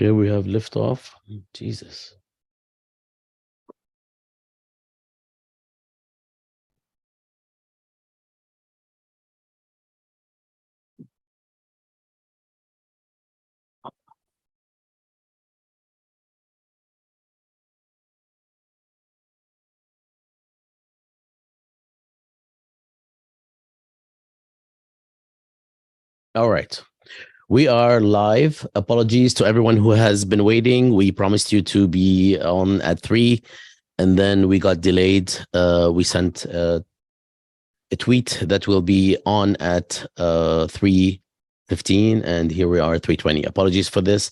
Here we have liftoff. Jesus. All right. We are live. Apologies to everyone who has been waiting. We promised you to be on at 3, and then we got delayed. We sent a tweet that will be on at 3:15, and here we are at 3:20. Apologies for this.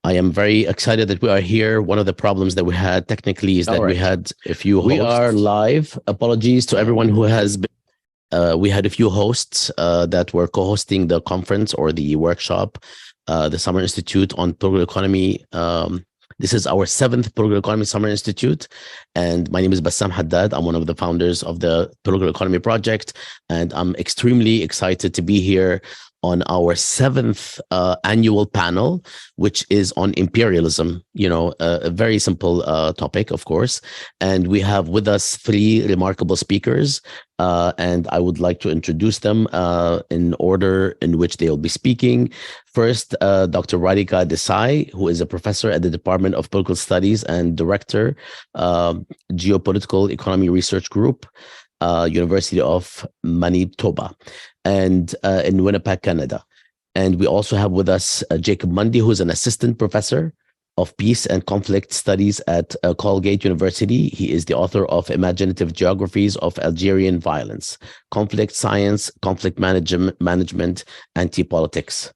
I am very excited that we are here. One of the problems that we had technically is that we had a few hosts. We are live. Apologies to everyone who has been. We had a few hosts that were co-hosting the conference or the workshop, the Summer Institute on Political Economy. This is our 7th Political Economy Summer Institute, and my name is Bassam Haddad. I'm one of the founders of the Political Economy Project, and I'm extremely excited to be here on our 7th annual panel, which is on imperialism, a very simple topic, of course. And we have with us 3 remarkable speakers, and I would like to introduce them in order in which they will be speaking. First, Dr. Radhika Desai, who is a professor at the Department of Political Studies and director, Geopolitical Economy Research Group, University of Manitoba, and in Winnipeg, Canada. And we also have with us Jacob Mundy, who is an assistant professor of peace and conflict studies at Colgate University. He is the author of Imaginative Geographies of Algerian Violence, Conflict Science, Conflict Management, Anti-Politics.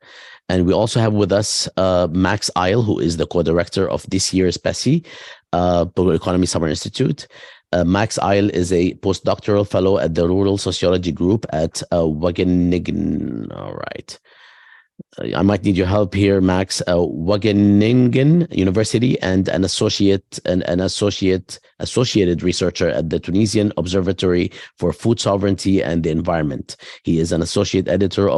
And we also have with us Max Eil, who is the co-director of this year's PESI, Political Economy Summer Institute. Max Eil is a postdoctoral fellow at the Rural Sociology Group at Wageningen. All right. I might need your help here, Max. Wageningen University, and an associated researcher at the Tunisian Observatory for Food Sovereignty and the Environment. He is an associate editor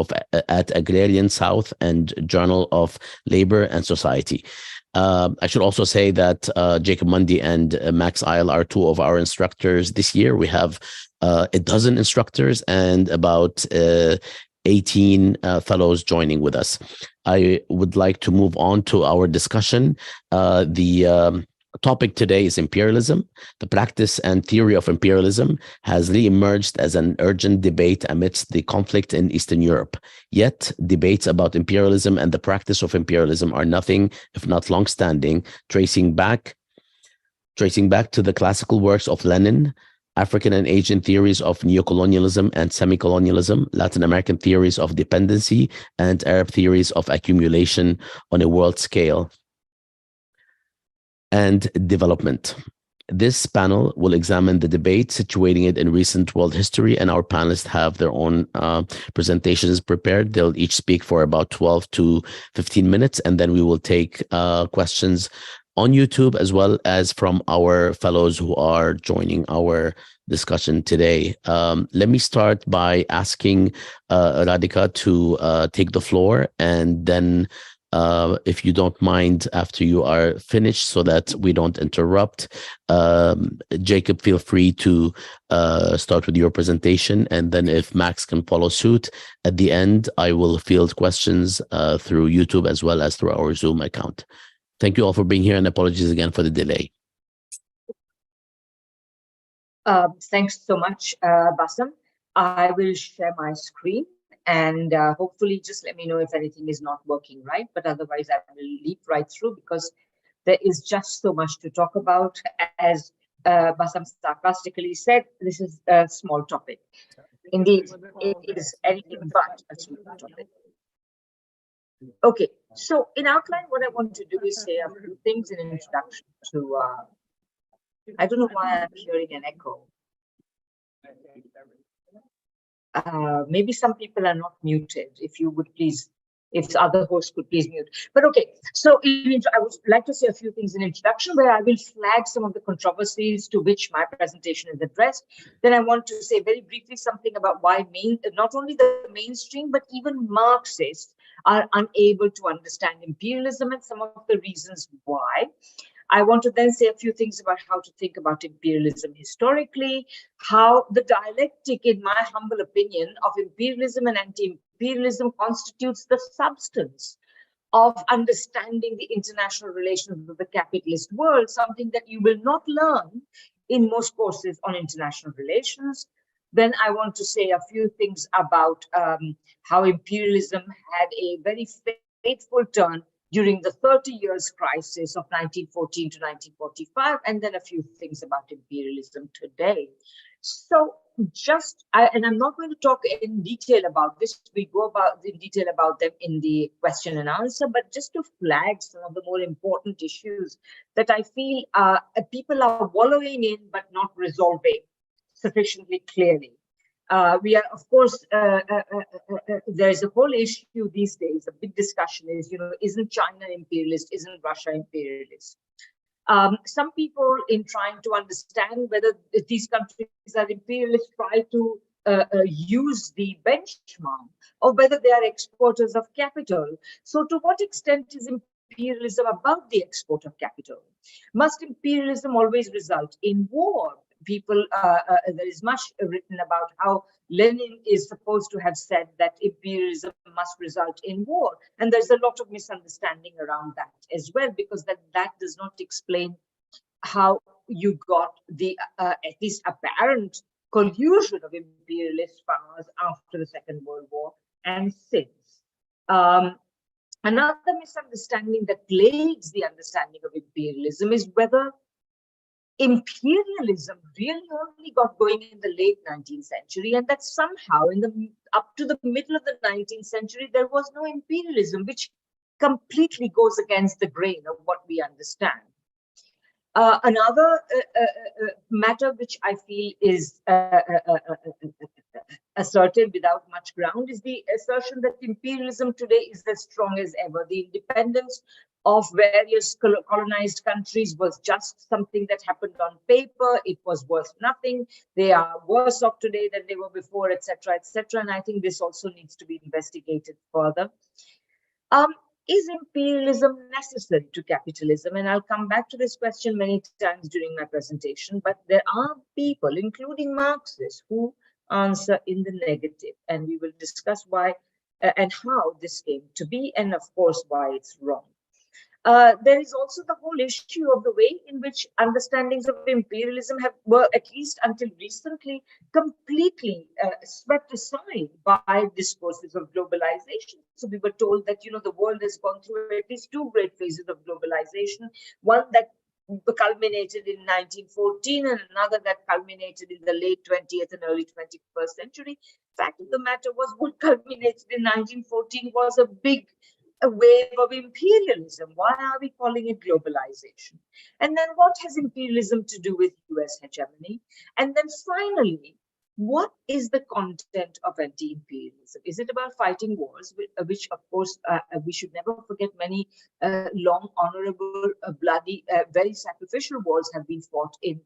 at Agrarian South and Journal of Labor and Society. I should also say that Jacob Mundy and Max Eil are 2 of our instructors this year. We have a dozen instructors and about 18 fellows joining with us. I would like to move on to our discussion. The topic today is imperialism. The practice and theory of imperialism has re-emerged as an urgent debate amidst the conflict in Eastern Europe. Yet, debates about imperialism and the practice of imperialism are nothing if not long-standing, tracing back to the classical works of Lenin, African and Asian theories of neo-colonialism and semi-colonialism, Latin American theories of dependency, and Arab theories of accumulation on a world scale and development. This panel will examine the debate, situating it in recent world history, and our panelists have their own presentations prepared. They'll each speak for about 12 to 15 minutes, and then we will take questions on YouTube as well as from our fellows who are joining our discussion today. Let me start by asking Radhika to take the floor, and then if you don't mind, after you are finished, so that we don't interrupt, Jacob, feel free to start with your presentation, and then if Max can follow suit at the end, I will field questions through YouTube as well as through our Zoom account. Thank you all for being here, and apologies again for the delay. Thanks so much, Bassam. I will share my screen, and hopefully just let me know if anything is not working right, but otherwise I will leap right through because there is just so much to talk about. As Bassam sarcastically said, this is a small topic. Indeed, it is anything but a small topic. Okay, so in outline, what I want to do is say a few things in introduction to, I don't know why I'm hearing an echo. Maybe some people are not muted. If you would please, if the other host could please mute. But okay, so I would like to say a few things in introduction where I will flag some of the controversies to which my presentation is addressed. Then I want to say very briefly something about why not only the mainstream, but even Marxists are unable to understand imperialism and some of the reasons why. I want to then say a few things about how to think about imperialism historically, how the dialectic, in my humble opinion, of imperialism and anti-imperialism constitutes the substance of understanding the international relations of the capitalist world, something that you will not learn in most courses on international relations. Then I want to say a few things about how imperialism had a very fateful turn during the 30 years crisis of 1914 to 1945, and then a few things about imperialism today. So and I'm not going to talk in detail about this, we go about in detail about them in the question and answer, but just to flag some of the more important issues that I feel people are wallowing in but not resolving sufficiently clearly. We are, of course, there's a whole issue these days, a big discussion is, isn't China imperialist, isn't Russia imperialist? Some people, in trying to understand whether these countries are imperialist, try to use the benchmark of whether they are exporters of capital. So to what extent is imperialism about the export of capital? Must imperialism always result in war? There is much written about how Lenin is supposed to have said that imperialism must result in war. And there's a lot of misunderstanding around that as well, because that does not explain how you got the at least apparent collusion of imperialist powers after the Second World War and since. Another misunderstanding that plagues the understanding of imperialism is whether imperialism really only got going in the late 19th century, and that somehow up to the middle of the 19th century, there was no imperialism, which completely goes against the grain of what we understand. Another matter which I feel is asserted without much ground is the assertion that imperialism today is as strong as ever. The independence of various colonized countries was just something that happened on paper. It was worth nothing. They are worse off today than they were before, etc., etc. And I think this also needs to be investigated further. Is imperialism necessary to capitalism? And I'll come back to this question many times during my presentation, but there are people, including Marxists, who answer in the negative, and we will discuss why and how this came to be, and of course, why it's wrong. There is also the whole issue of the way in which understandings of imperialism were, at least until recently, completely swept aside by discourses of globalization. So we were told that, the world has gone through at least two great phases of globalization, one that culminated in 1914 and another that culminated in the late 20th and early 21st century. Fact of the matter was, what culminated in 1914 was a wave of imperialism. Why are we calling it globalization? And then what has imperialism to do with US hegemony? And then finally, what is the content of anti-imperialism? Is it about fighting wars, which of course, we should never forget many long, honorable, bloody, very sacrificial wars have been fought in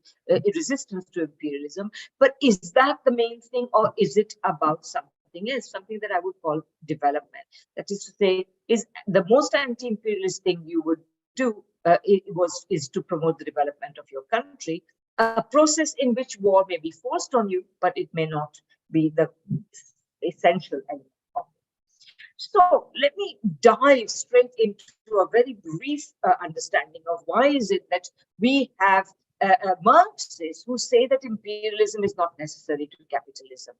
resistance to imperialism. But is that the main thing, or is it about something else, something that I would call development? That is to say, is the most anti-imperialist thing you would do is to promote the development of your country, a process in which war may be forced on you, but it may not be the essential element of it. So let me dive straight into a very brief understanding of why is it that we have Marxists who say that imperialism is not necessary to capitalism,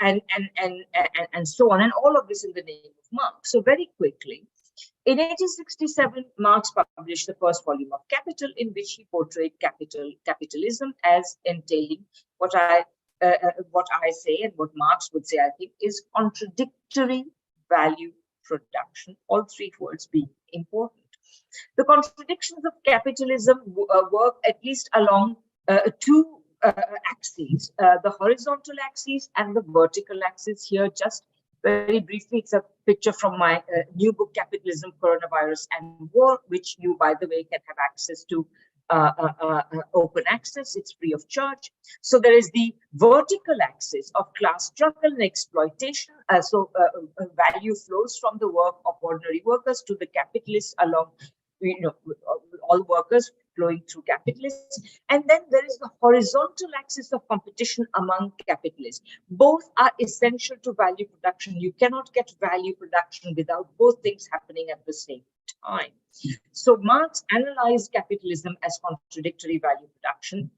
and so on, and all of this in the name of Marx. So very quickly, in 1867, Marx published the first volume of Capital, in which he portrayed capitalism as entailing what I say and what Marx would say, I think, is contradictory value production, all three words being important. The contradictions of capitalism work at least along two axes, the horizontal axis and the vertical axis. Here, just very briefly, it's a picture from my new book, Capitalism, Coronavirus and War, which you, by the way, can have access to open access, it's free of charge. So there is the vertical axis of class struggle and exploitation. Value flows from the work of ordinary workers to the capitalists along, all workers flowing through capitalists. And then there is the horizontal axis of competition among capitalists. Both are essential to value production. You cannot get value production without both things happening at the same time. So Marx analyzed capitalism as contradictory value production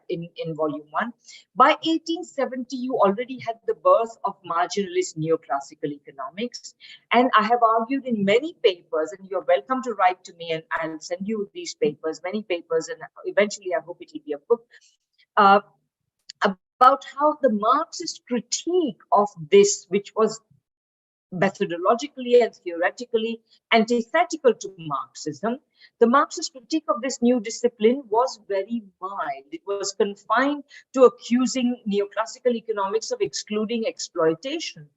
in volume 1. By 1870, you already had the birth of marginalist neoclassical economics. And I have argued in many papers, and you're welcome to write to me, and I'll send you these papers, many papers, and eventually I hope it will be a book, about how the Marxist critique of this, which was methodologically and theoretically antithetical to Marxism, the Marxist critique of this new discipline was very mild. It was confined to accusing neoclassical economics of excluding exploitation.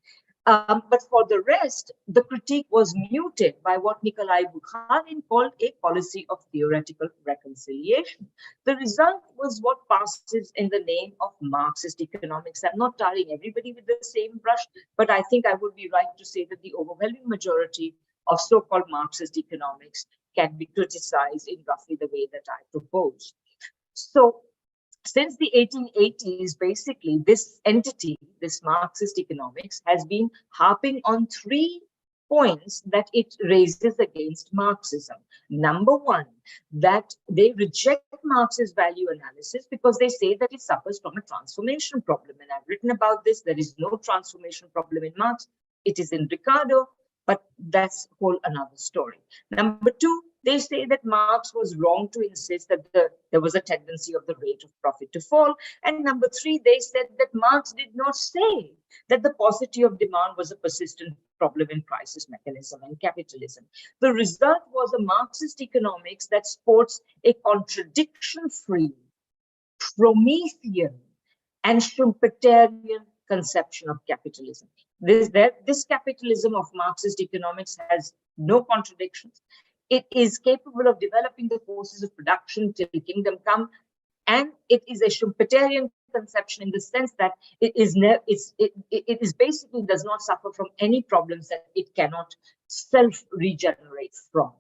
But for the rest, the critique was muted by what Nikolai Bukharin called a policy of theoretical reconciliation. The result was what passes in the name of Marxist economics. I'm not tarring everybody with the same brush, but I think I would be right to say that the overwhelming majority of so-called Marxist economics can be criticized in roughly the way that I propose. So, since the 1880s, basically, this entity, this Marxist economics, has been harping on 3 points that it raises against Marxism. Number one, that they reject Marxist value analysis because they say that it suffers from a transformation problem. And I've written about this. There is no transformation problem in Marx. It is in Ricardo, but that's a whole another story. Number two, they say that Marx was wrong to insist that there was a tendency of the rate of profit to fall. And number three, they said that Marx did not say that the paucity of demand was a persistent problem in crisis mechanism and capitalism. The result was a Marxist economics that sports a contradiction-free, Promethean, and Schumpeterian conception of capitalism. This capitalism of Marxist economics has no contradictions. It is capable of developing the forces of production till kingdom come, and it is a Schumpeterian conception in the sense that it basically does not suffer from any problems that it cannot self-regenerate from.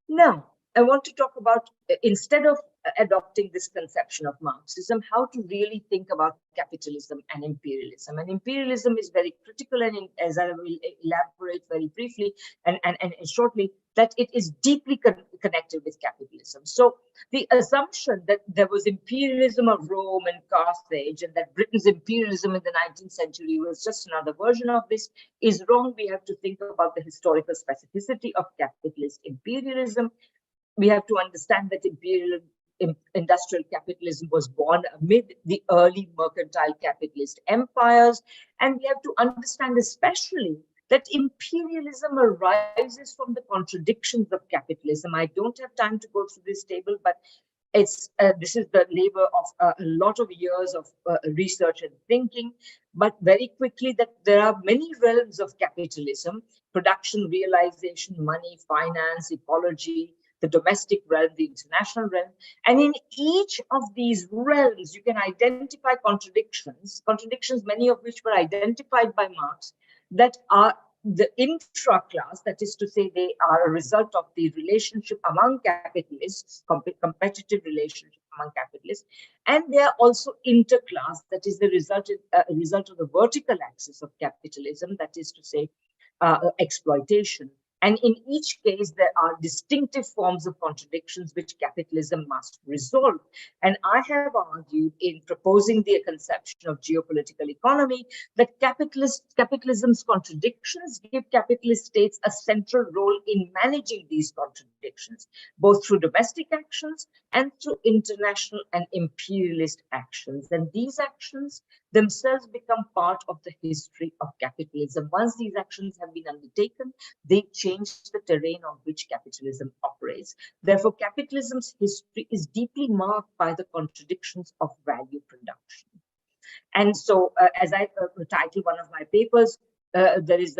Now, I want to talk about, instead of adopting this conception of Marxism, how to really think about capitalism and imperialism. And imperialism is very critical, and as I will elaborate very briefly and shortly, that it is deeply connected with capitalism. So the assumption that there was imperialism of Rome and Carthage, and that Britain's imperialism in the 19th century was just another version of this, is wrong. We have to think about the historical specificity of capitalist imperialism. We have to understand that industrial capitalism was born amid the early mercantile capitalist empires. And we have to understand especially that imperialism arises from the contradictions of capitalism. I don't have time to go through this table, but this is the labor of a lot of years of research and thinking. But very quickly, that there are many realms of capitalism: production, realization, money, finance, ecology, the domestic realm, the international realm. And in each of these realms, you can identify contradictions, many of which were identified by Marx, that are the intra-class, that is to say, they are a result of the relationship among capitalists, competitive relationship among capitalists, and they are also inter-class, that is the result of the vertical axis of capitalism, that is to say, exploitation. And in each case, there are distinctive forms of contradictions which capitalism must resolve. And I have argued in proposing the conception of geopolitical economy that capitalism's contradictions give capitalist states a central role in managing these contradictions, both through domestic actions and through international and imperialist actions. And these actions themselves become part of the history of capitalism. Once these actions have been undertaken, they change the terrain on which capitalism operates. Therefore, capitalism's history is deeply marked by the contradictions of value production. And so, as I titled one of my papers, there is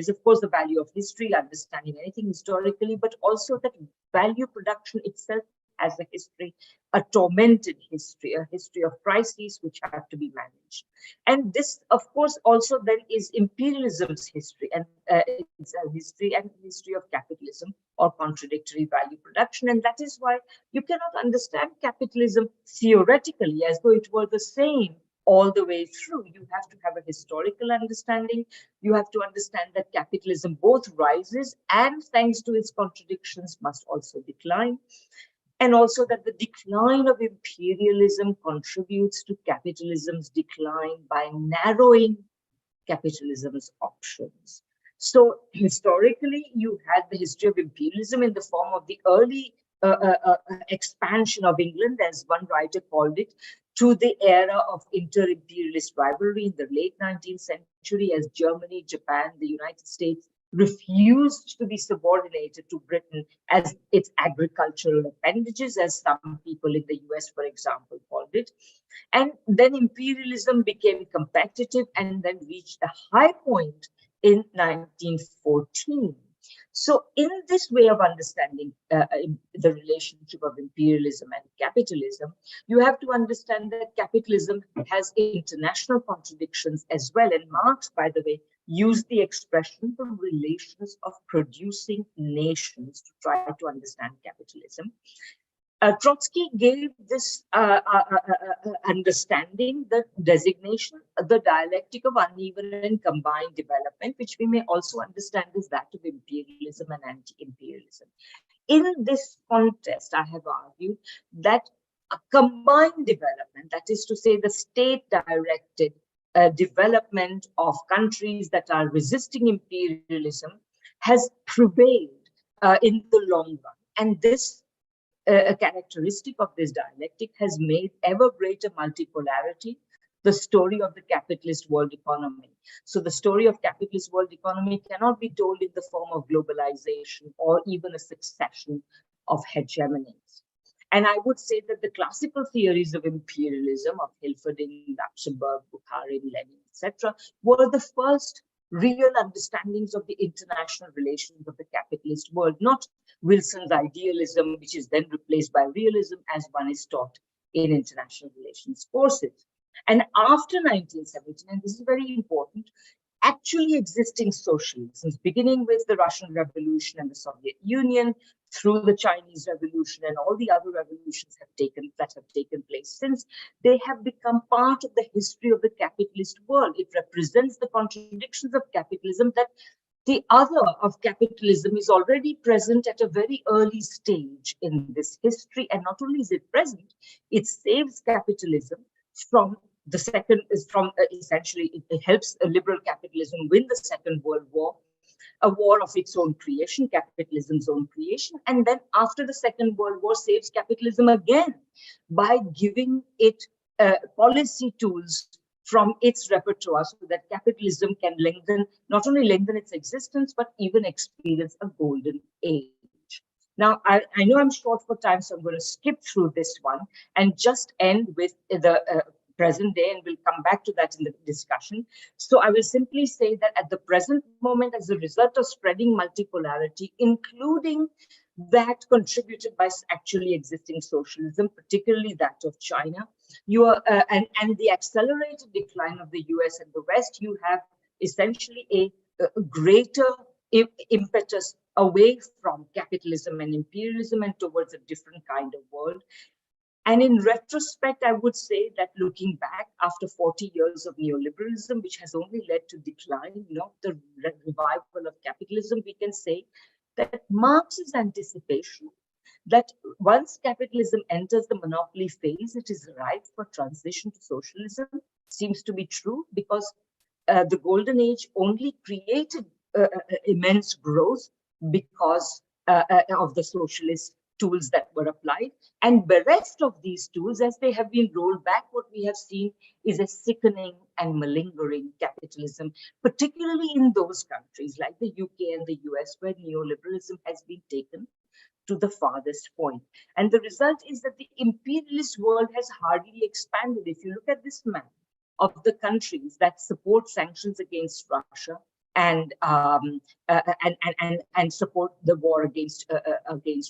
of course the value of history, understanding anything historically, but also that value production itself has a history, a tormented history, a history of crises which have to be managed. And this, of course, also then is imperialism's history, and it's a history and history of capitalism or contradictory value production. And that is why you cannot understand capitalism theoretically as though it were the same all the way through. You have to have a historical understanding. You have to understand that capitalism both rises and, thanks to its contradictions, must also decline. And also that the decline of imperialism contributes to capitalism's decline by narrowing capitalism's options. So historically, you had the history of imperialism in the form of the early expansion of England, as one writer called it, to the era of inter-imperialist rivalry in the late 19th century, as Germany, Japan, the United States refused to be subordinated to Britain as its agricultural appendages, as some people in the US, for example, called it. And then imperialism became competitive and then reached a high point in 1914. So in this way of understanding the relationship of imperialism and capitalism, you have to understand that capitalism has international contradictions as well. And Marx, by the way, used the expression the relations of producing nations to try to understand capitalism. Trotsky gave this understanding, the designation, the dialectic of uneven and combined development, which we may also understand as that of imperialism and anti-imperialism. In this context, I have argued that a combined development, that is to say the state-directed development of countries that are resisting imperialism, has prevailed in the long run. And this a characteristic of this dialectic has made ever greater multipolarity the story of the capitalist world economy. So the story of capitalist world economy cannot be told in the form of globalization or even a succession of hegemonies. And I would say that the classical theories of imperialism of Hilferding, Luxemburg, Bukharin, Lenin, etc., were the first real understandings of the international relations of the capitalist world, not Wilson's idealism, which is then replaced by realism as one is taught in international relations courses. And after 1917, and this is very important, actually existing socialisms, beginning with the Russian Revolution and the Soviet Union, through the Chinese Revolution and all the other revolutions that have taken place since, they have become part of the history of the capitalist world. It represents the contradictions of capitalism, that the other of capitalism is already present at a very early stage in this history. And not only is it present, it saves capitalism from the second, essentially, it helps liberal capitalism win the Second World War, a war of its own creation, capitalism's own creation. And then after the Second World War, saves capitalism again by giving it policy tools from its repertoire so that capitalism can not only lengthen its existence, but even experience a golden age. Now, I know I'm short for time, so I'm going to skip through this one and just end with the present day, and we'll come back to that in the discussion. So I will simply say that at the present moment, as a result of spreading multipolarity, including that contributed by actually existing socialism, particularly that of China, and the accelerated decline of the US and the West, you have essentially a greater impetus away from capitalism and imperialism and towards a different kind of world. And in retrospect, I would say that looking back after 40 years of neoliberalism, which has only led to decline, not the revival of capitalism, we can say that Marx's anticipation that once capitalism enters the monopoly phase, it is ripe for transition to socialism seems to be true, because the golden age only created immense growth because of the socialist tools that were applied. And the rest of these tools, as they have been rolled back, what we have seen is a sickening and malingering capitalism, particularly in those countries like the UK and the US, where neoliberalism has been taken to the farthest point. And the result is that the imperialist world has hardly expanded. If you look at this map of the countries that support sanctions against Russia, and support the war against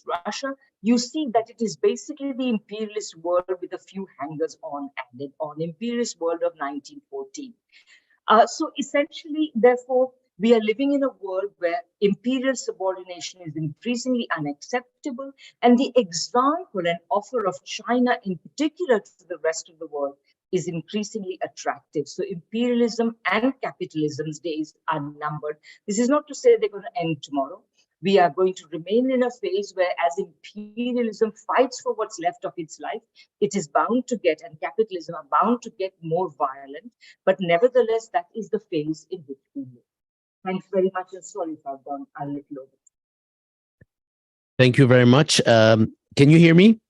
Russia, you see that it is basically the imperialist world with a few hangers on added on, imperialist world of 1914. So essentially, therefore, we are living in a world where imperial subordination is increasingly unacceptable, and the example and offer of China in particular to the rest of the world is increasingly attractive. So imperialism and capitalism's days are numbered. This is not to say they're going to end tomorrow. We are going to remain in a phase where, as imperialism fights for what's left of its life, it is bound to get, and capitalism are bound to get more violent. But nevertheless, that is the phase in which we live. Thanks very much, and sorry if I've gone a little over. Thank you very much. Can you hear me?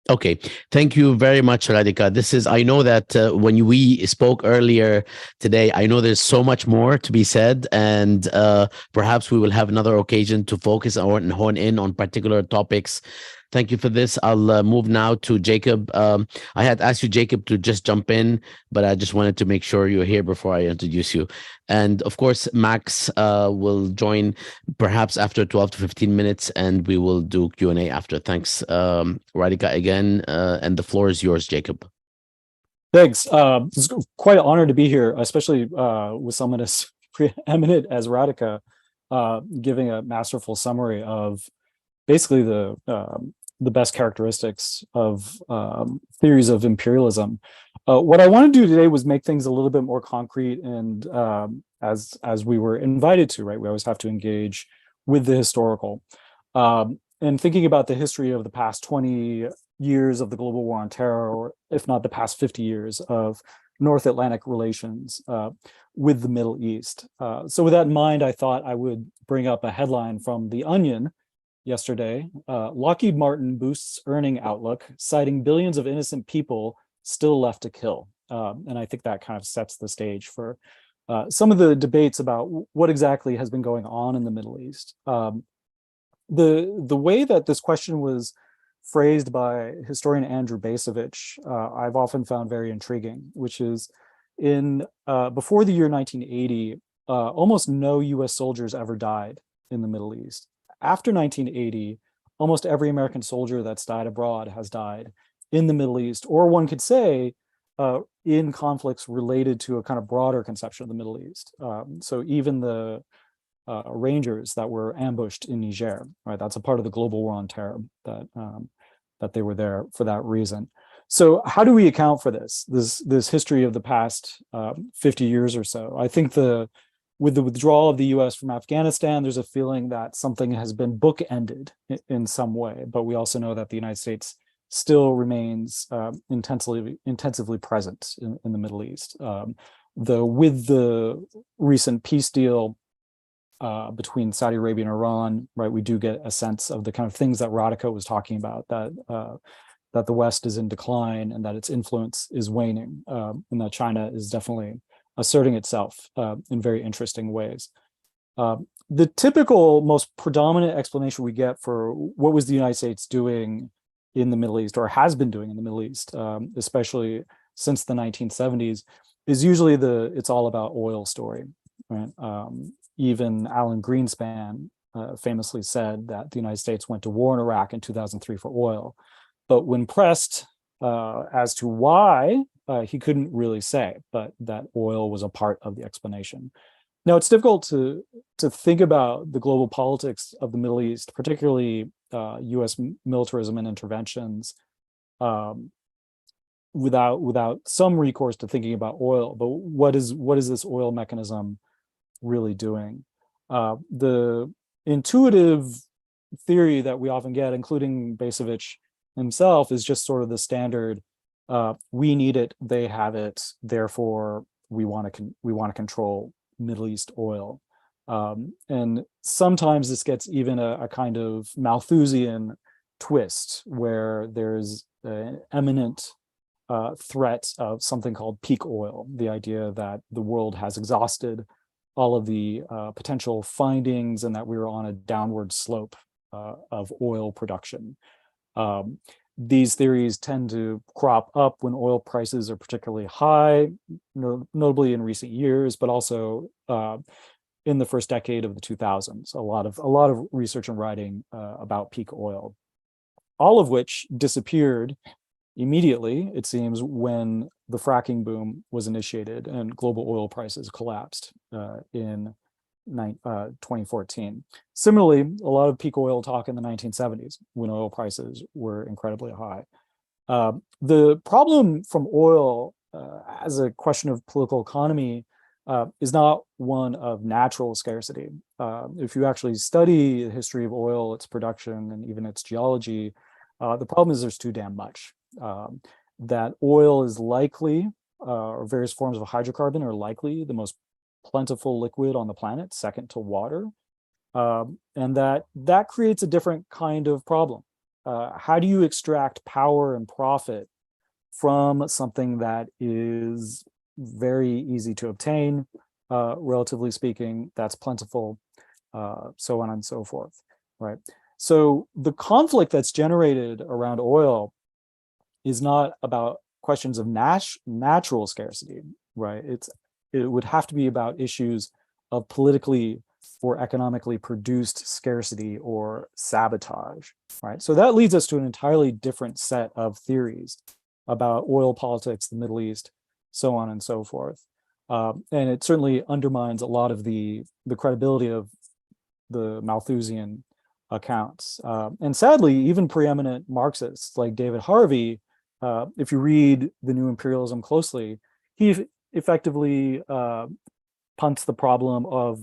Okay, thank you very much, Radhika. I know that when we spoke earlier today, I know there's so much more to be said, and perhaps we will have another occasion to focus on and hone in on particular topics. Thank you for this. I'll move now to Jacob. I had asked you, Jacob, to just jump in, but I just wanted to make sure you're here before I introduce you. And of course, Max will join perhaps after 12 to 15 minutes, and we will do Q&A after. Thanks, Radhika, again, and the floor is yours, Jacob. Thanks. It's quite an honor to be here, especially with someone as preeminent as Radhika, giving a masterful summary of basically the best characteristics of theories of imperialism. What I want to do today was make things a little bit more concrete, and as we were invited to, right? We always have to engage with the historical. And thinking about the history of the past 20 years of the global war on terror, or if not the past 50 years of North Atlantic relations with the Middle East. So with that in mind, I thought I would bring up a headline from The Onion yesterday. Lockheed Martin boosts earning outlook, citing billions of innocent people still left to kill. And I think that kind of sets the stage for some of the debates about what exactly has been going on in the Middle East. The way that this question was phrased by historian Andrew Bacevich, I've often found very intriguing, which is before the year 1980, almost no US soldiers ever died in the Middle East. After 1980, almost every American soldier that's died abroad has died in the Middle East, or one could say in conflicts related to a kind of broader conception of the Middle East. So even the Rangers that were ambushed in Niger, right? That's a part of the global war on terror that they were there for that reason. So how do we account for this history of the past 50 years or so? I think with the withdrawal of the US from Afghanistan, there's a feeling that something has been bookended in some way, but we also know that the United States still remains intensively present in the Middle East. Though with the recent peace deal between Saudi Arabia and Iran, right, we do get a sense of the kind of things that Radhika was talking about, that the West is in decline and that its influence is waning, and that China is definitely asserting itself in very interesting ways. The typical, most predominant explanation we get for what was the United States doing in the Middle East, or has been doing in the Middle East, especially since the 1970s, is usually it's all about oil story, right? Even Alan Greenspan famously said that the United States went to war in Iraq in 2003 for oil. But when pressed as to why, he couldn't really say, but that oil was a part of the explanation. Now, it's difficult to think about the global politics of the Middle East, particularly US militarism and interventions, without some recourse to thinking about oil. But what is this oil mechanism really doing? The intuitive theory that we often get, including Bacevich himself, is just sort of the standard, we need it, they have it, therefore we want to control Middle East oil. And sometimes this gets even a kind of Malthusian twist, where there's an imminent threat of something called peak oil, the idea that the world has exhausted all of the potential findings and that we were on a downward slope of oil production. these theories tend to crop up when oil prices are particularly high, notably in recent years, but also in the first decade of the 2000s. A lot of research and writing about peak oil, all of which disappeared immediately, it seems, when the fracking boom was initiated and global oil prices collapsed in 2014. Similarly, a lot of peak oil talk in the 1970s when oil prices were incredibly high. The problem from oil as a question of political economy is not one of natural scarcity. If you actually study the history of oil, its production, and even its geology, the problem is there's too damn much. That oil is likely, or various forms of hydrocarbon are likely the most plentiful liquid on the planet, second to water. And that creates a different kind of problem. How do you extract power and profit from something that is very easy to obtain, relatively speaking, that's plentiful, so on and so forth, right? So the conflict that's generated around oil is not about questions of natural scarcity, right? It would have to be about issues of politically or economically produced scarcity or sabotage, right? So that leads us to an entirely different set of theories about oil politics, the Middle East, so on and so forth. And it certainly undermines a lot of the credibility of the Malthusian accounts. And sadly, even preeminent Marxists like David Harvey, if you read The New Imperialism closely, he effectively punts the problem of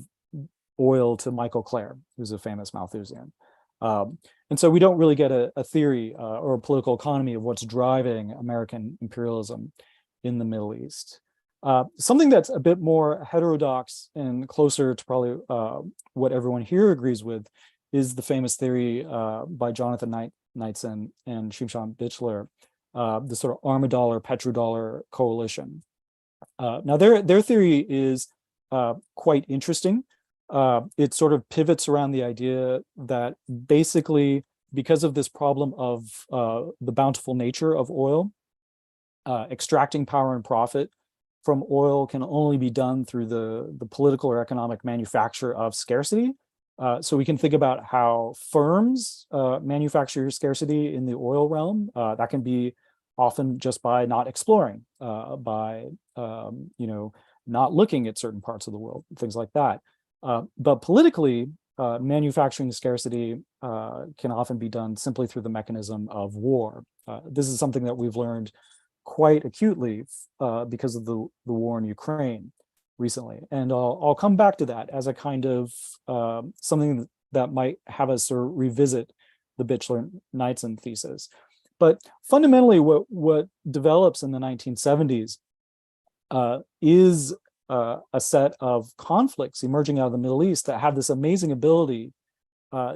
oil to Michael Clare, who's a famous Malthusian. And so we don't really get a theory or a political economy of what's driving American imperialism in the Middle East. Something that's a bit more heterodox and closer to probably what everyone here agrees with is the famous theory by Jonathan Knightson and Shimshon Bichler, the sort of armadollar, petrodollar coalition. Now their theory is quite interesting. It sort of pivots around the idea that basically, because of this problem of the bountiful nature of oil, extracting power and profit from oil can only be done through the political or economic manufacture of scarcity. So we can think about how firms manufacture scarcity in the oil realm. That can be often just by not exploring, by not looking at certain parts of the world, things like that. But politically, manufacturing scarcity can often be done simply through the mechanism of war. This is something that we've learned quite acutely because of the war in Ukraine recently. And I'll come back to that as a kind of something that might have us sort of revisit the Bichler-Knightson thesis. But fundamentally, what develops in the 1970s is a set of conflicts emerging out of the Middle East that have this amazing ability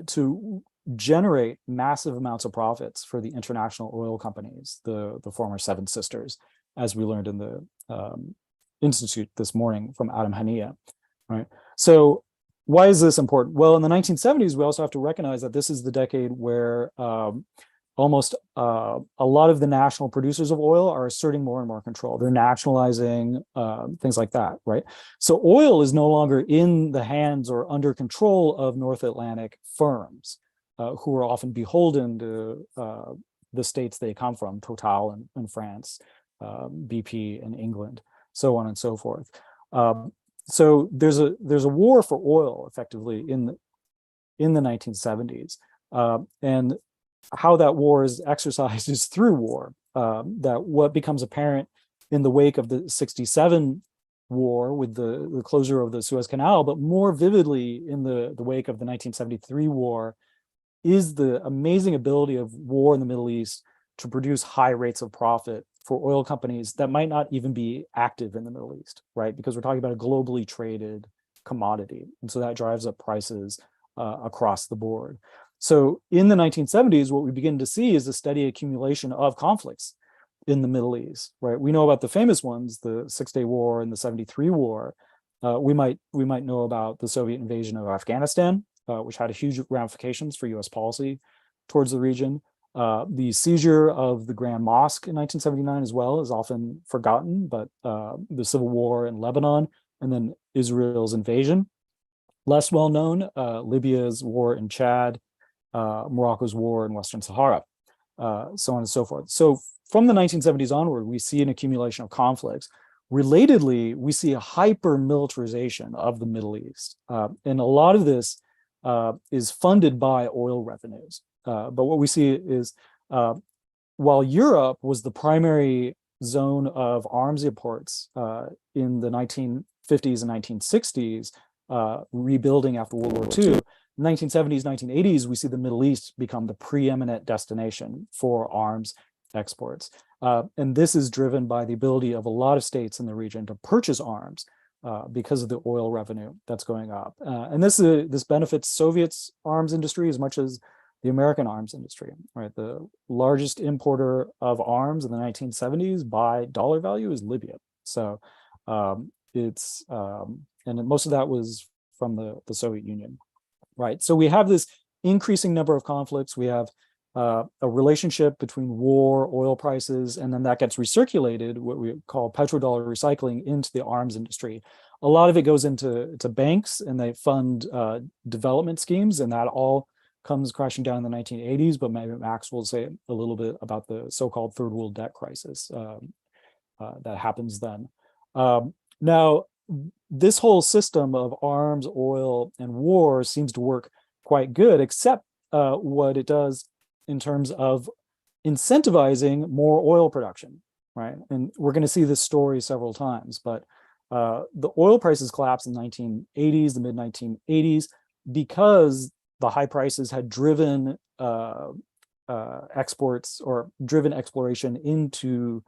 to generate massive amounts of profits for the international oil companies, the former Seven Sisters, as we learned in the Institute this morning from Adam Hania, right? So why is this important? Well, in the 1970s, we also have to recognize that this is the decade where almost a lot of the national producers of oil are asserting more and more control. They're nationalizing things like that, right? So oil is no longer in the hands or under control of North Atlantic firms who are often beholden to the states they come from, Total in France, BP in England, so on and so forth. So there's a war for oil effectively in the 1970s, and how that war is exercised is through war. That what becomes apparent in the wake of the 67 war with the closure of the Suez Canal, but more vividly in the wake of the 1973 war, is the amazing ability of war in the Middle East to produce high rates of profit for oil companies that might not even be active in the Middle East, right? Because we're talking about a globally traded commodity. And so that drives up prices across the board. So in the 1970s, what we begin to see is a steady accumulation of conflicts in the Middle East, right? We know about the famous ones, the Six-Day War and the 73 War. We might know about the Soviet invasion of Afghanistan, which had huge ramifications for US policy towards the region. The seizure of the Grand Mosque in 1979 as well is often forgotten, but the civil war in Lebanon and then Israel's invasion, less well known, Libya's war in Chad, Morocco's war in Western Sahara, so on and so forth. So from the 1970s onward, we see an accumulation of conflicts. Relatedly, we see a hyper-militarization of the Middle East. And a lot of this is funded by oil revenues. But what we see is while Europe was the primary zone of arms imports in the 1950s and 1960s, rebuilding after World War II, 1970s, 1980s, we see the Middle East become the preeminent destination for arms exports. And this is driven by the ability of a lot of states in the region to purchase arms because of the oil revenue that's going up. And this benefits Soviet's arms industry as much as the American arms industry, right? The largest importer of arms in the 1970s by dollar value is Libya. So and most of that was from the Soviet Union, right? So we have this increasing number of conflicts. We have a relationship between war, oil prices, and then that gets recirculated, what we call petrodollar recycling, into the arms industry. A lot of it goes into banks, and they fund development schemes, and that all comes crashing down in the 1980s, but maybe Max will say a little bit about the so-called third world debt crisis that happens then. Now, this whole system of arms, oil, and war seems to work quite good, except what it does in terms of incentivizing more oil production, right? And we're going to see this story several times, but the oil prices collapsed in the 1980s, the mid-1980s, because the high prices had driven exports or driven exploration into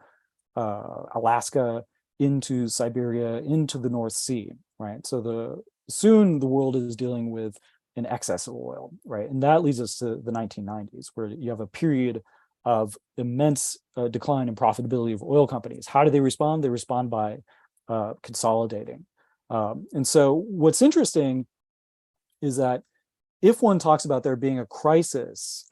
Alaska, into Siberia, into the North Sea, right? So soon the world is dealing with an excess of oil, right? And that leads us to the 1990s, where you have a period of immense decline in profitability of oil companies. How do they respond? They respond by consolidating. And so what's interesting is that if one talks about there being a crisis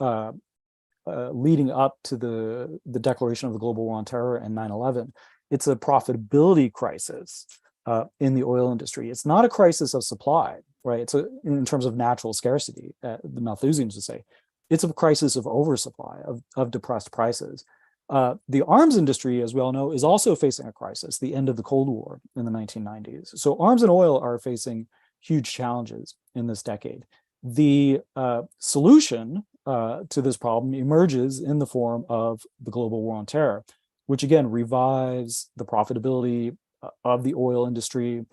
leading up to the declaration of the global war on terror and 9/11, it's a profitability crisis in the oil industry. It's not a crisis of supply, right? It's in terms of natural scarcity, the Malthusians would say. It's a crisis of oversupply, of depressed prices. The arms industry, as we all know, is also facing a crisis, the end of the Cold War in the 1990s. So arms and oil are facing huge challenges in this decade. The solution to this problem emerges in the form of the global war on terror, which again revives the profitability of the oil industry,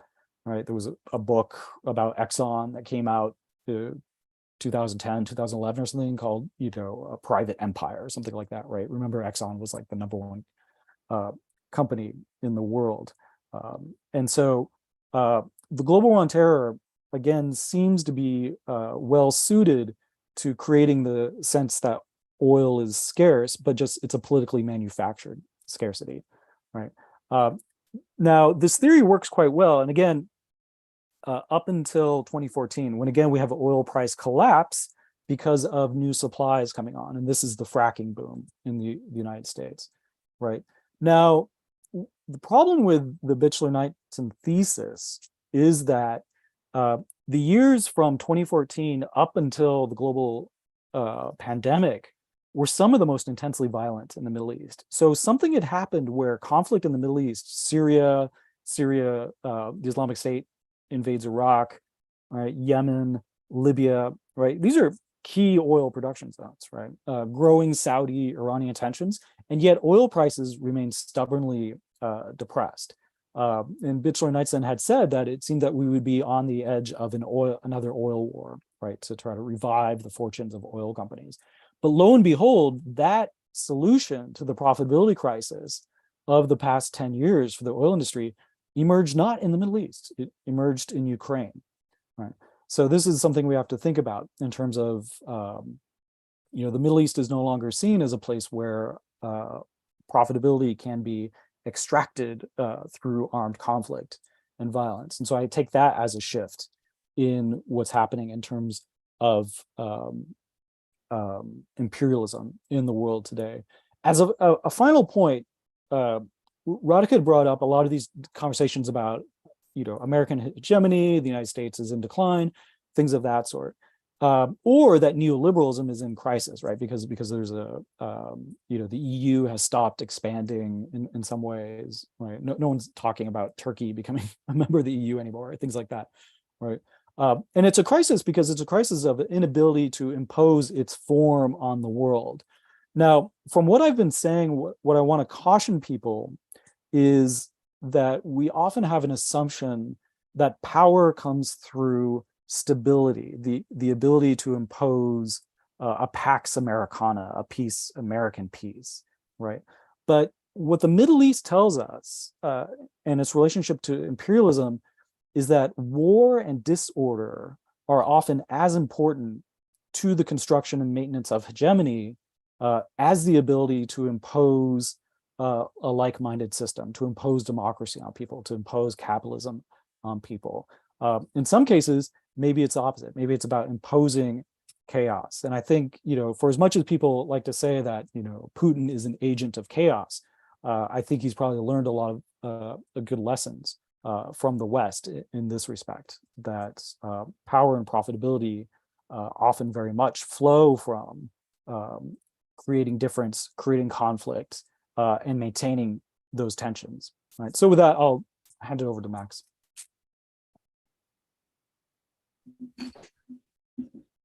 right? There was a book about Exxon that came out 2010, 2011 or something called, A Private Empire or something like that, right? Remember, Exxon was like the #1 company in the world. And so the global war on terror, again, seems to be well suited to creating the sense that oil is scarce, but just it's a politically manufactured scarcity, right? Now, this theory works quite well. And again, up until 2014, when again we have oil price collapse because of new supplies coming on. And this is the fracking boom in the United States, right? Now, the problem with the Bichler-Knightson thesis is that the years from 2014 up until the global pandemic were some of the most intensely violent in the Middle East. So something had happened where conflict in the Middle East, Syria, the Islamic State invades Iraq, right? Yemen, Libya, right? These are key oil production zones, right? Growing Saudi, Iranian tensions, and yet oil prices remain stubbornly depressed. And Bichler-Knightson had said that it seemed that we would be on the edge of another oil war, right? To try to revive the fortunes of oil companies. But lo and behold, that solution to the profitability crisis of the past 10 years for the oil industry emerged not in the Middle East, it emerged in Ukraine, right? So this is something we have to think about in terms of, the Middle East is no longer seen as a place where profitability can be extracted through armed conflict and violence. And so I take that as a shift in what's happening in terms of imperialism in the world today. As a final point, Radhika brought up a lot of these conversations about, American hegemony, the United States is in decline, things of that sort, or that neoliberalism is in crisis, right? Because there's the EU has stopped expanding in some ways, right? No one's talking about Turkey becoming a member of the EU anymore, right? Things like that, right? And it's a crisis because it's a crisis of the inability to impose its form on the world. Now, from what I've been saying, what I want to caution people is that we often have an assumption that power comes through stability, the ability to impose a Pax Americana, a peace, American peace, right? But what the Middle East tells us, and its relationship to imperialism, is that war and disorder are often as important to the construction and maintenance of hegemony as the ability to impose a like-minded system, to impose democracy on people, to impose capitalism on people. In some cases, maybe it's the opposite. Maybe it's about imposing chaos. And I think, for as much as people like to say that, Putin is an agent of chaos, I think he's probably learned a lot of good lessons from the West in this respect, that power and profitability often very much flow from creating difference, creating conflict, and maintaining those tensions. Right. So with that, I'll hand it over to Max.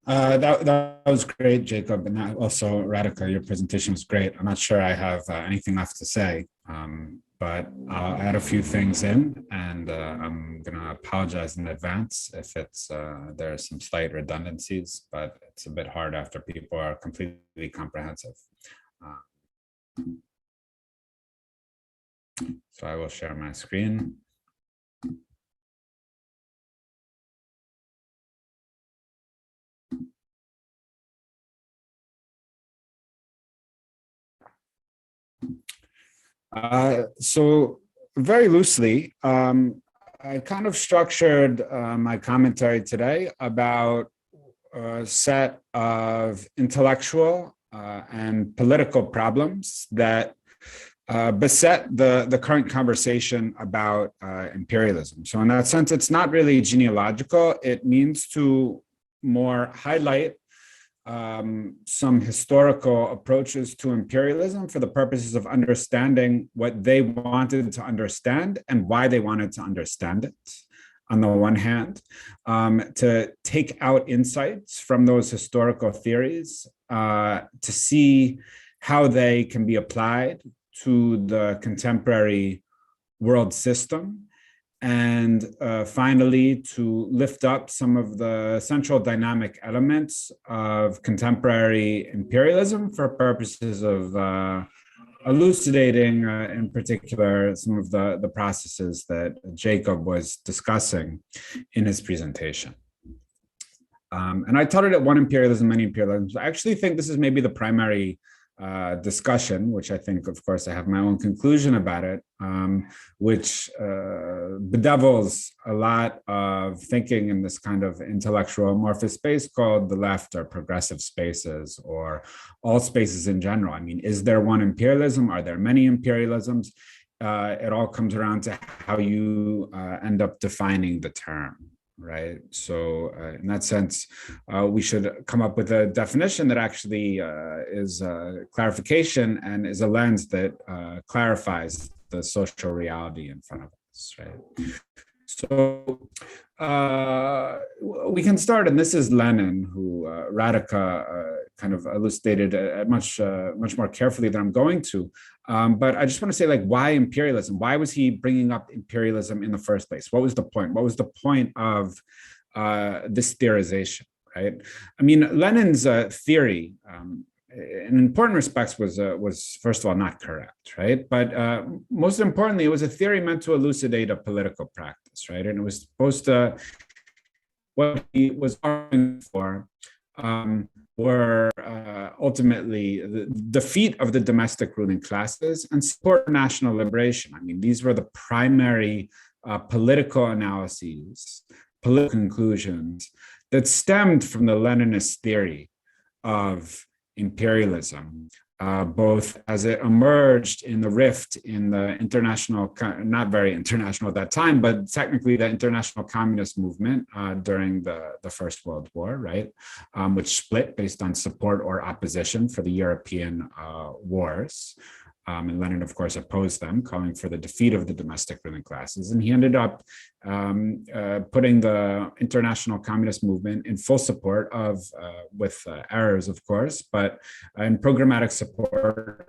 That was great, Jacob, and also Radhika, your presentation was great. I'm not sure I have anything left to say, but I'll add a few things in, and I'm going to apologize in advance if there are some slight redundancies, but it's a bit hard after people are completely comprehensive. So I will share my screen. So very loosely, I kind of structured my commentary today about a set of intellectual and political problems that beset the current conversation about imperialism. So in that sense, it's not really genealogical. It means to more highlight some historical approaches to imperialism for the purposes of understanding what they wanted to understand and why they wanted to understand it, on the one hand, to take out insights from those historical theories, to see how they can be applied to the contemporary world system, and finally, to lift up some of the central dynamic elements of contemporary imperialism for purposes of elucidating, in particular, some of the processes that Jacob was discussing in his presentation. And I titled it One Imperialism, Many Imperialisms. I actually think this is maybe the primary discussion, which I think, of course, I have my own conclusion about it, which bedevils a lot of thinking in this kind of intellectual amorphous space called the left, or progressive spaces, or all spaces in general. I mean, is there one imperialism? Are there many imperialisms? It all comes around to how you end up defining the term. Right. So in that sense, we should come up with a definition that actually is a clarification and is a lens that clarifies the social reality in front of us. Right. So we can start, and this is Lenin, who Radhika kind of elucidated much more carefully than I'm going to. But I just want to say, like, why imperialism? Why was he bringing up imperialism in the first place? What was the point? What was the point of this theorization, right? I mean, Lenin's theory, in important respects, was first of all not correct, right? But most importantly, it was a theory meant to elucidate a political practice, right? And it was supposed to, what he was arguing for were ultimately the defeat of the domestic ruling classes and support for national liberation. I mean, these were the primary political analyses, political conclusions that stemmed from the Leninist theory of imperialism, both as it emerged in the rift in the international, not very international at that time, but technically the international communist movement during the First World War, right, which split based on support or opposition for the European wars. And Lenin, of course, opposed them, calling for the defeat of the domestic ruling classes. And he ended up putting the international communist movement in full support of, with errors, of course, but in programmatic support of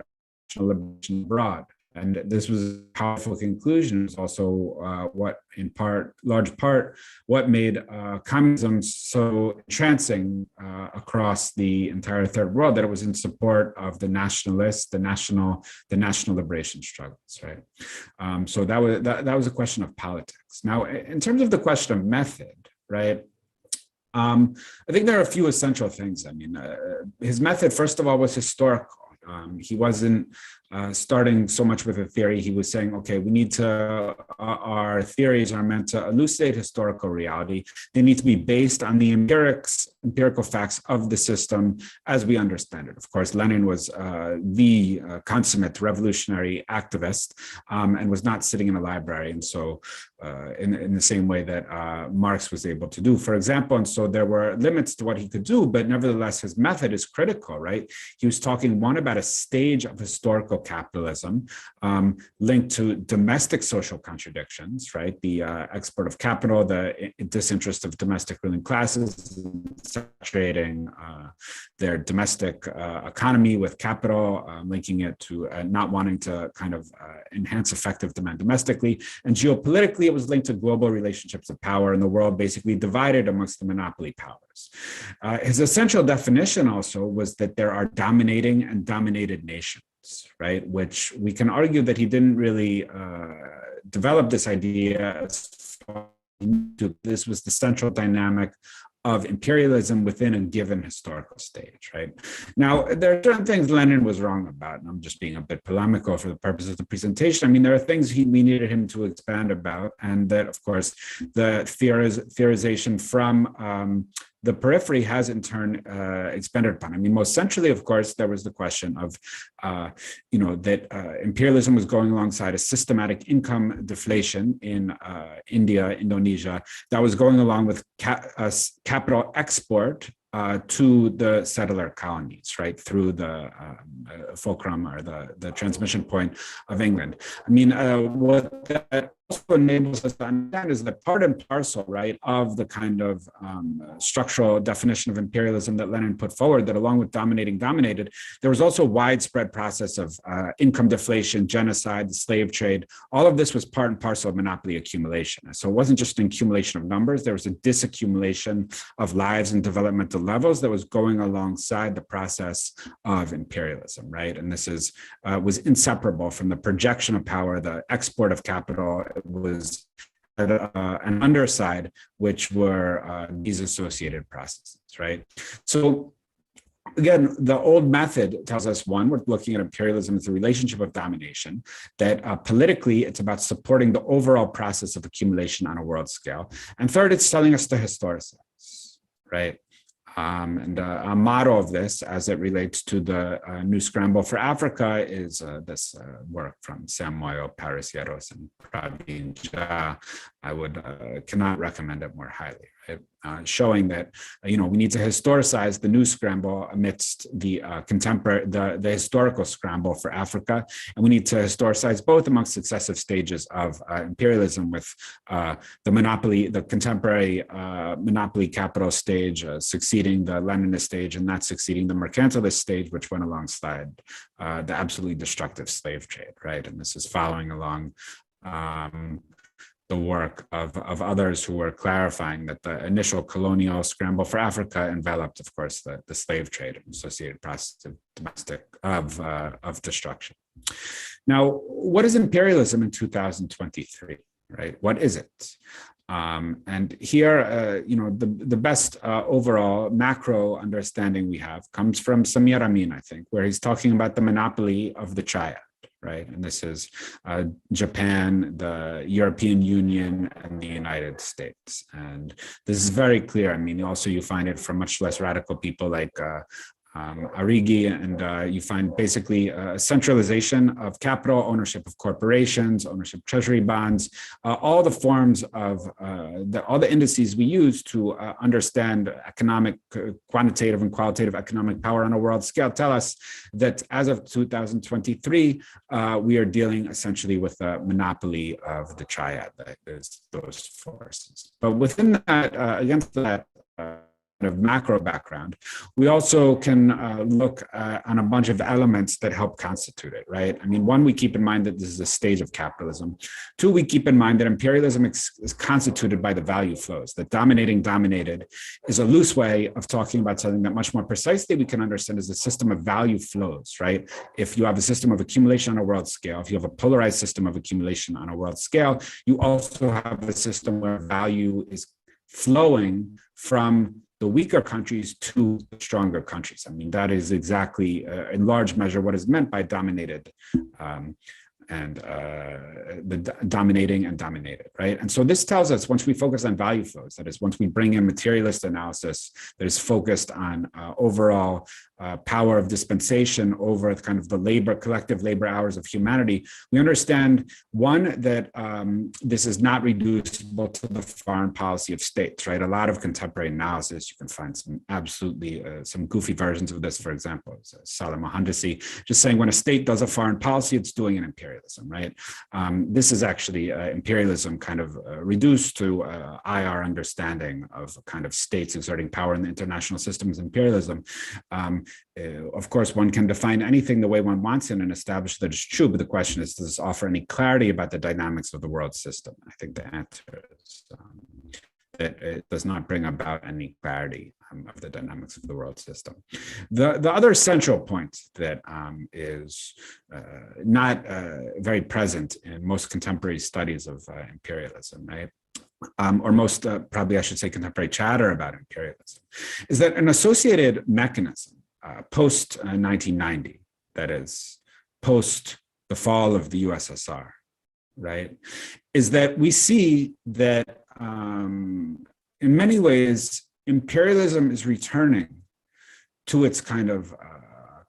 national liberation abroad. And this was a powerful conclusion. It's also what, in part, large part, what made communism so entrancing across the entire third world, that it was in support of the nationalists, the national liberation struggles, right? So that was a question of politics. Now, in terms of the question of method, right? I think there are a few essential things. I mean, his method, first of all, was historical. He wasn't starting so much with a theory. He was saying, okay, we need to, our theories are meant to elucidate historical reality. They need to be based on the empirical facts of the system as we understand it. Of course, Lenin was the consummate revolutionary activist and was not sitting in a library. And so in the same way that Marx was able to do, for example. And so there were limits to what he could do, but nevertheless, his method is critical, right? He was talking, one, about a stage of historical capitalism linked to domestic social contradictions, right? The export of capital, the disinterest of domestic ruling classes, saturating their domestic economy with capital, linking it to not wanting to kind of enhance effective demand domestically. And geopolitically, it was linked to global relationships of power in the world, basically divided amongst the monopoly powers. His essential definition also was that there are dominating and dominated nations, right? Which we can argue that he didn't really develop this idea. This was the central dynamic of imperialism within a given historical stage, right? Now, there are certain things Lenin was wrong about, and I'm just being a bit polemical for the purpose of the presentation. I mean, there are things we needed him to expand about, and that, of course, the theorization from the periphery has in turn expanded upon. I mean, most centrally, of course, there was the question of, that imperialism was going alongside a systematic income deflation in India, Indonesia, that was going along with capital export to the settler colonies, right, through the fulcrum or the transmission point of England. I mean, what that also enables us to understand is that part and parcel, right, of the kind of structural definition of imperialism that Lenin put forward, that along with dominated, there was also a widespread process of income deflation, genocide, the slave trade. All of this was part and parcel of monopoly accumulation. So it wasn't just an accumulation of numbers, there was a disaccumulation of lives and developmental levels that was going alongside the process of imperialism, right? And this was inseparable from the projection of power, the export of capital. It was an underside, which were these associated processes, right? So again, the old method tells us, one, we're looking at imperialism as the relationship of domination, that politically it's about supporting the overall process of accumulation on a world scale. And third, it's telling us to historicize, right? And a model of this, as it relates to the New Scramble for Africa, is this work from Samuel Paris-Yaros and Praveen Jha. I cannot recommend it more highly, right? Showing that we need to historicize the new scramble amidst the contemporary, the historical scramble for Africa, and we need to historicize both amongst successive stages of imperialism, with the contemporary monopoly capital stage succeeding the Leninist stage, and not succeeding the mercantilist stage, which went alongside the absolutely destructive slave trade, right? And this is following along the work of others who were clarifying that the initial colonial scramble for Africa enveloped, of course, the slave trade and associated process of domestic of destruction. Now, what is imperialism in 2023, right? What is it? And here, the best overall macro understanding we have comes from Samir Amin, I think, where he's talking about the monopoly of the triad. Right, and this is Japan, the European Union, and the United States. And this is very clear. I mean, also you find it from much less radical people like Arrighi, and you find basically a centralization of capital, ownership of corporations, ownership of treasury bonds, all the forms of all the indices we use to understand economic, quantitative and qualitative economic power on a world scale tell us that as of 2023, we are dealing essentially with a monopoly of the triad, that is those forces. But within that, against that, of macro background, we also can look on a bunch of elements that help constitute it, right? I mean, one, we keep in mind that this is a stage of capitalism. Two, we keep in mind that imperialism is constituted by the value flows, that dominated is a loose way of talking about something that much more precisely we can understand as a system of value flows, right? If you have a system of accumulation on a world scale, if you have a polarized system of accumulation on a world scale, you also have a system where value is flowing from the weaker countries to the stronger countries. I mean, that is exactly, in large measure, what is meant by dominated dominating and dominated, right? And so this tells us, once we focus on value flows, that is, once we bring in materialist analysis that is focused on overall power of dispensation over kind of the collective labor hours of humanity, we understand, one, that this is not reducible to the foreign policy of states, right? A lot of contemporary analysis, you can find some absolutely, some goofy versions of this, for example, Salim Mohandisi, just saying when a state does a foreign policy, it's doing an imperialism, right? This is actually imperialism kind of reduced to IR understanding of kind of states exerting power in the international system as imperialism. Of course, one can define anything the way one wants it and establish that it's true, but the question is, does this offer any clarity about the dynamics of the world system? I think the answer is that it does not bring about any clarity of the dynamics of the world system. The other central point that is not very present in most contemporary studies of imperialism, right? Or most, probably I should say, contemporary chatter about imperialism, is that an associated mechanism post-1990, that is, post the fall of the USSR, right, is that we see that in many ways, imperialism is returning to its kind of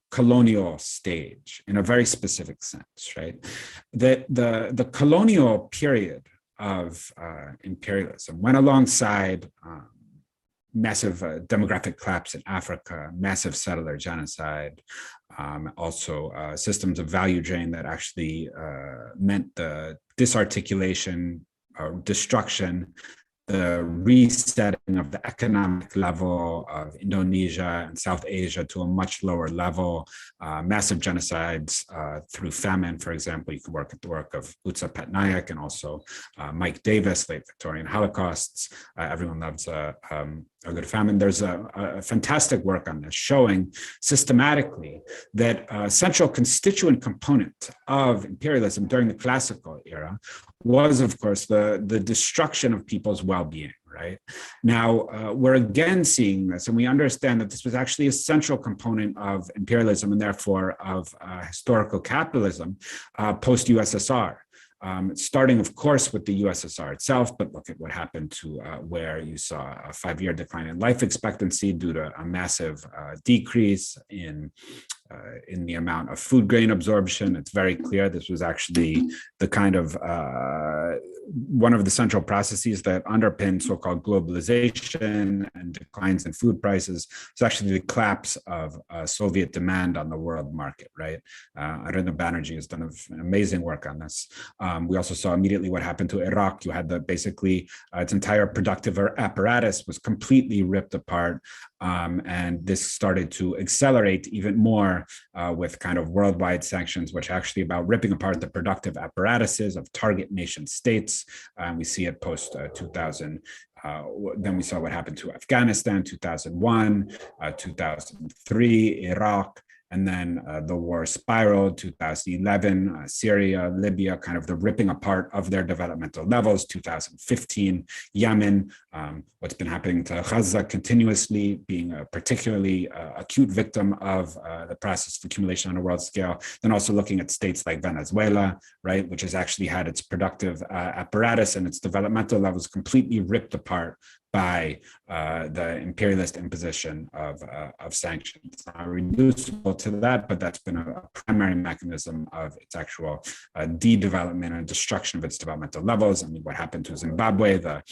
colonial stage in a very specific sense, right? That the colonial period of imperialism went alongside massive demographic collapse in Africa, massive settler genocide, also systems of value drain that actually meant the disarticulation or destruction, the resetting of the economic level of Indonesia and South Asia to a much lower level, massive genocides through famine, for example. You can work at the work of Utsa Patnaik and also Mike Davis, late Victorian Holocausts. Everyone loves a good famine. There's a fantastic work on this showing systematically that a central constituent component of imperialism during the classical era was, of course, the destruction of people's well-being, right? Now, we're again seeing this, and we understand that this was actually a central component of imperialism and therefore of historical capitalism post-USSR. Starting, of course, with the USSR itself, but look at what happened to where you saw a 5-year decline in life expectancy due to a massive decrease in the amount of food grain absorption. It's very clear this was actually the kind of one of the central processes that underpinned so-called globalization and declines in food prices. It's actually the collapse of Soviet demand on the world market, right? Aruna Banerjee has done an amazing work on this. We also saw immediately what happened to Iraq. You had basically its entire productive apparatus was completely ripped apart. And this started to accelerate even more with kind of worldwide sanctions, which are actually about ripping apart the productive apparatuses of target nation states. We see it post 2000. Then we saw what happened to Afghanistan, 2001, 2003, Iraq. And then the war spiraled, 2011, Syria, Libya, kind of the ripping apart of their developmental levels, 2015, Yemen, what's been happening to Gaza continuously, being a particularly acute victim of the process of accumulation on a world scale. Then also looking at states like Venezuela, right, which has actually had its productive apparatus and its developmental levels completely ripped apart by the imperialist imposition of sanctions. It's not reducible to that, but that's been a primary mechanism of its actual de-development and destruction of its developmental levels. I mean, what happened to Zimbabwe, the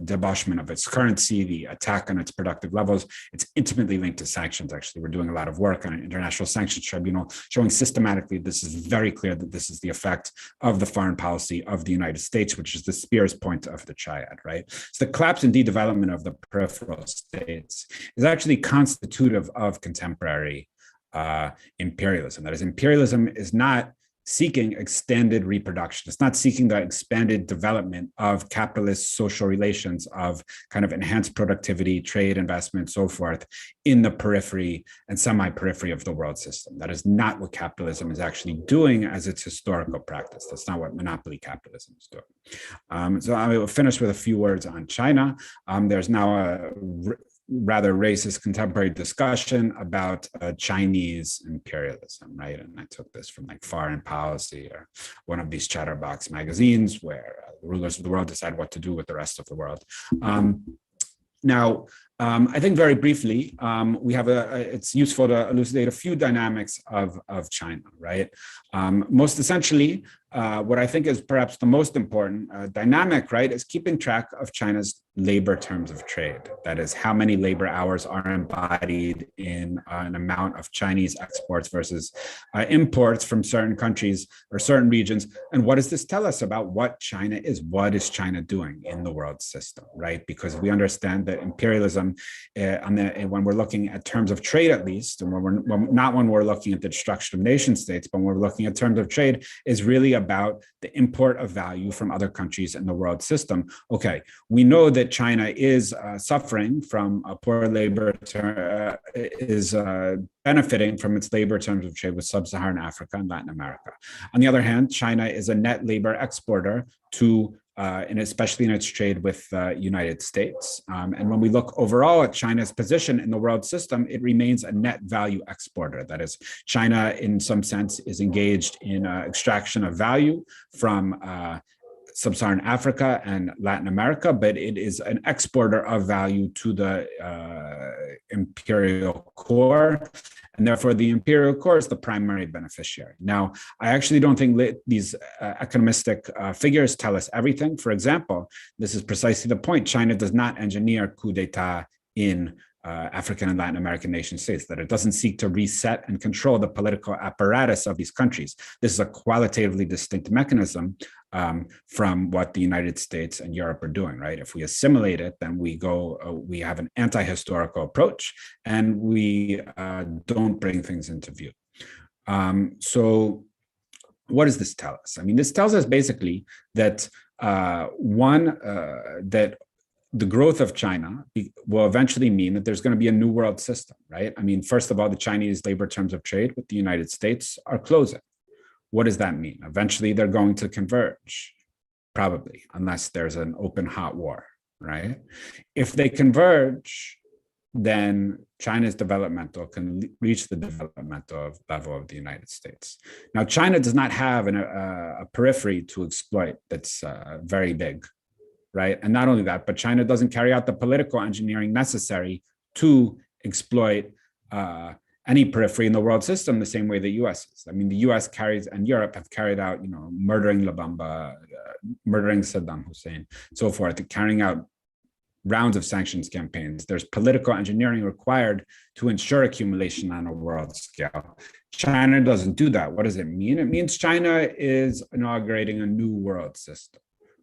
debauchement of its currency, the attack on its productive levels, it's intimately linked to sanctions. Actually, we're doing a lot of work on an international sanctions tribunal showing systematically this is very clear that this is the effect of the foreign policy of the United States, which is the spear's point of the triad, right? So the collapse and de-development of the peripheral states is actually constitutive of contemporary imperialism. That is, imperialism is not seeking extended reproduction. It's not seeking the expanded development of capitalist social relations of kind of enhanced productivity, trade, investment, so forth in the periphery and semi-periphery of the world system. That is not what capitalism is actually doing as its historical practice. That's not what monopoly capitalism is doing. So I will finish with a few words on China. There's now a rather racist contemporary discussion about Chinese imperialism, right? And I took this from like Foreign Policy or one of these chatterbox magazines where the rulers of the world decide what to do with the rest of the world. Now, I think very briefly, we have it's useful to elucidate a few dynamics of China, right? Most essentially, what I think is perhaps the most important dynamic, right, is keeping track of China's labor terms of trade. That is, how many labor hours are embodied in an amount of Chinese exports versus imports from certain countries or certain regions. And what does this tell us about what China is? What is China doing in the world system, right? Because we understand that imperialism, when we're looking at terms of trade, at least, and not when we're looking at the destruction of nation states, but when we're looking at terms of trade, is really about the import of value from other countries in the world system. Okay, we know that China is suffering from a poor labor, is benefiting from its labor terms of trade with sub-Saharan Africa and Latin America. On the other hand, China is a net labor exporter to and especially in its trade with the United States. And when we look overall at China's position in the world system, it remains a net value exporter. That is, China, in some sense, is engaged in extraction of value from sub-Saharan Africa and Latin America, but it is an exporter of value to the imperial core. And therefore, the imperial core is the primary beneficiary. Now, I actually don't think these economistic figures tell us everything. For example, this is precisely the point. China does not engineer coup d'etat in African and Latin American nation states, that it doesn't seek to reset and control the political apparatus of these countries. This is a qualitatively distinct mechanism from what the United States and Europe are doing, right? If we assimilate it, then we have an anti-historical approach, and we don't bring things into view. So what does this tell us? I mean, this tells us basically that that the growth of China will eventually mean that there's going to be a new world system, right? I mean, first of all, the Chinese labor terms of trade with the United States are closing. What does that mean? Eventually, they're going to converge, probably, unless there's an open hot war, right? If they converge, then China's developmental can reach the developmental level of the United States. Now, China does not have a periphery to exploit that's very big, right? And not only that, but China doesn't carry out the political engineering necessary to exploit any periphery in the world system the same way the US is. I mean, the US carries, and Europe have carried out, murdering Labamba, murdering Saddam Hussein, so forth, carrying out rounds of sanctions campaigns. There's political engineering required to ensure accumulation on a world scale. China doesn't do that. What does it mean? It means China is inaugurating a new world system.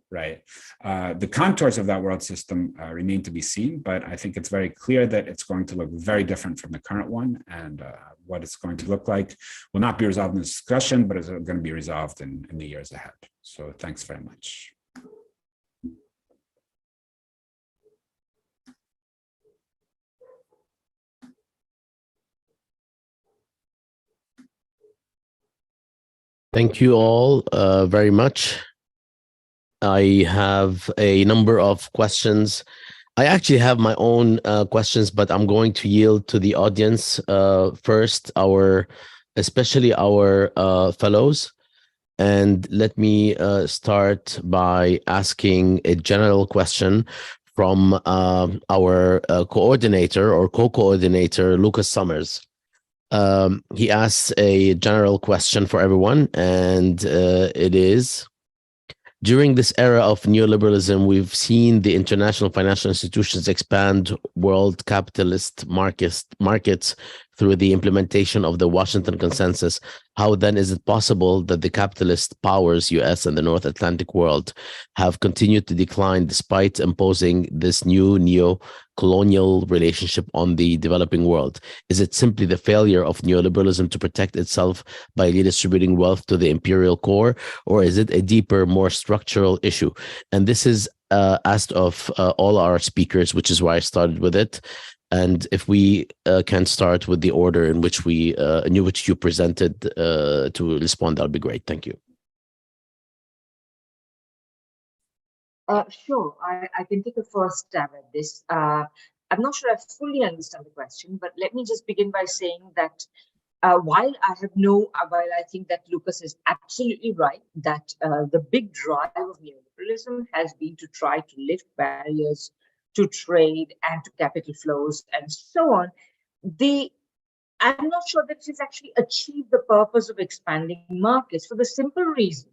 Right. The contours of that world system remain to be seen, but I think it's very clear that it's going to look very different from the current one, and what it's going to look like will not be resolved in this discussion, but is going to be resolved in the years ahead. So thanks very much. Thank you all very much. I have a number of questions. I actually have my own questions, but I'm going to yield to the audience first, especially our fellows. And let me start by asking a general question from our coordinator or co-coordinator, Lucas Summers. He asks a general question for everyone, and it is: during this era of neoliberalism, we've seen the international financial institutions expand world capitalist markets through the implementation of the Washington Consensus. How then is it possible that the capitalist powers, US and the North Atlantic world, have continued to decline despite imposing this new neo-colonial relationship on the developing world? Is it simply the failure of neoliberalism to protect itself by redistributing wealth to the imperial core, or is it a deeper, more structural issue? And this is asked of all our speakers, which is why I started with it. And if we can start with the order in which you presented to respond, that'll be great. Thank you. Sure, I can take a first stab at this. I'm not sure I fully understand the question, but let me just begin by saying that while I think that Lucas is absolutely right, that the big drive of neoliberalism has been to try to lift barriers to trade and to capital flows and so on. I'm not sure that it's actually achieved the purpose of expanding markets, for the simple reason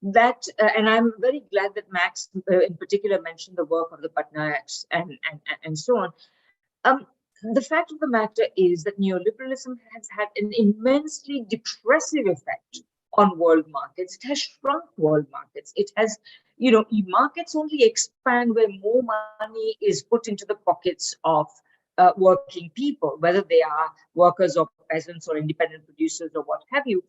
that, and I'm very glad that Max in particular mentioned the work of the Patnaiks and so on. The fact of the matter is that neoliberalism has had an immensely depressive effect on world markets. It has shrunk world markets. It has, markets only expand where more money is put into the pockets of working people, whether they are workers or peasants or independent producers or what have you.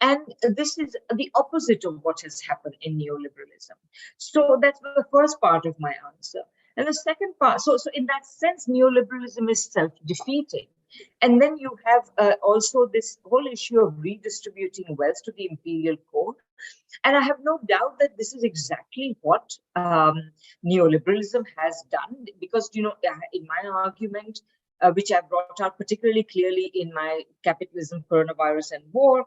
And this is the opposite of what has happened in neoliberalism. So that's the first part of my answer. And the second part, so in that sense, neoliberalism is self-defeating. And then you have also this whole issue of redistributing wealth to the imperial core. And I have no doubt that this is exactly what neoliberalism has done, because, in my argument, which I brought out particularly clearly in my Capitalism, Coronavirus and War,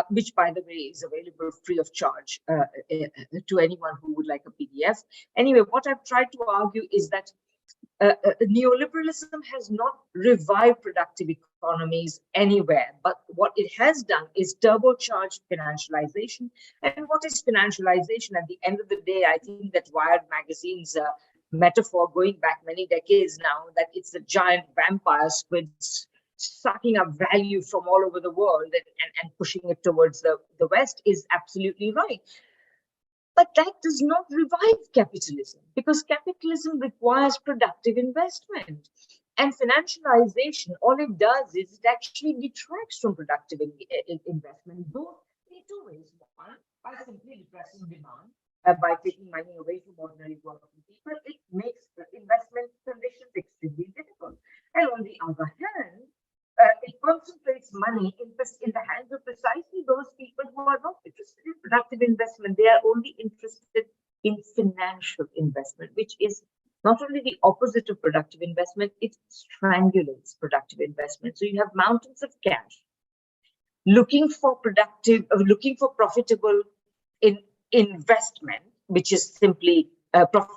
which, by the way, is available free of charge to anyone who would like a PDF. Anyway, what I've tried to argue is that neoliberalism has not revived productive economies anywhere, but what it has done is turbocharged financialization. And what is financialization? At the end of the day, I think that Wired magazine's metaphor going back many decades now, that it's a giant vampire squid sucking up value from all over the world and pushing it towards the West, is absolutely right. But that does not revive capitalism, because capitalism requires productive investment. And financialization, all it does is it actually detracts from productive investment, both in two ways. One, by simply depressing demand, by taking money away from ordinary working people, it makes the investment conditions extremely difficult. And on the other hand, it concentrates money in the hands of precisely those people who are not interested in productive investment. They are only interested in financial investment, which is not only the opposite of productive investment, it strangulates productive investment. So you have mountains of cash looking for profitable investment, which is simply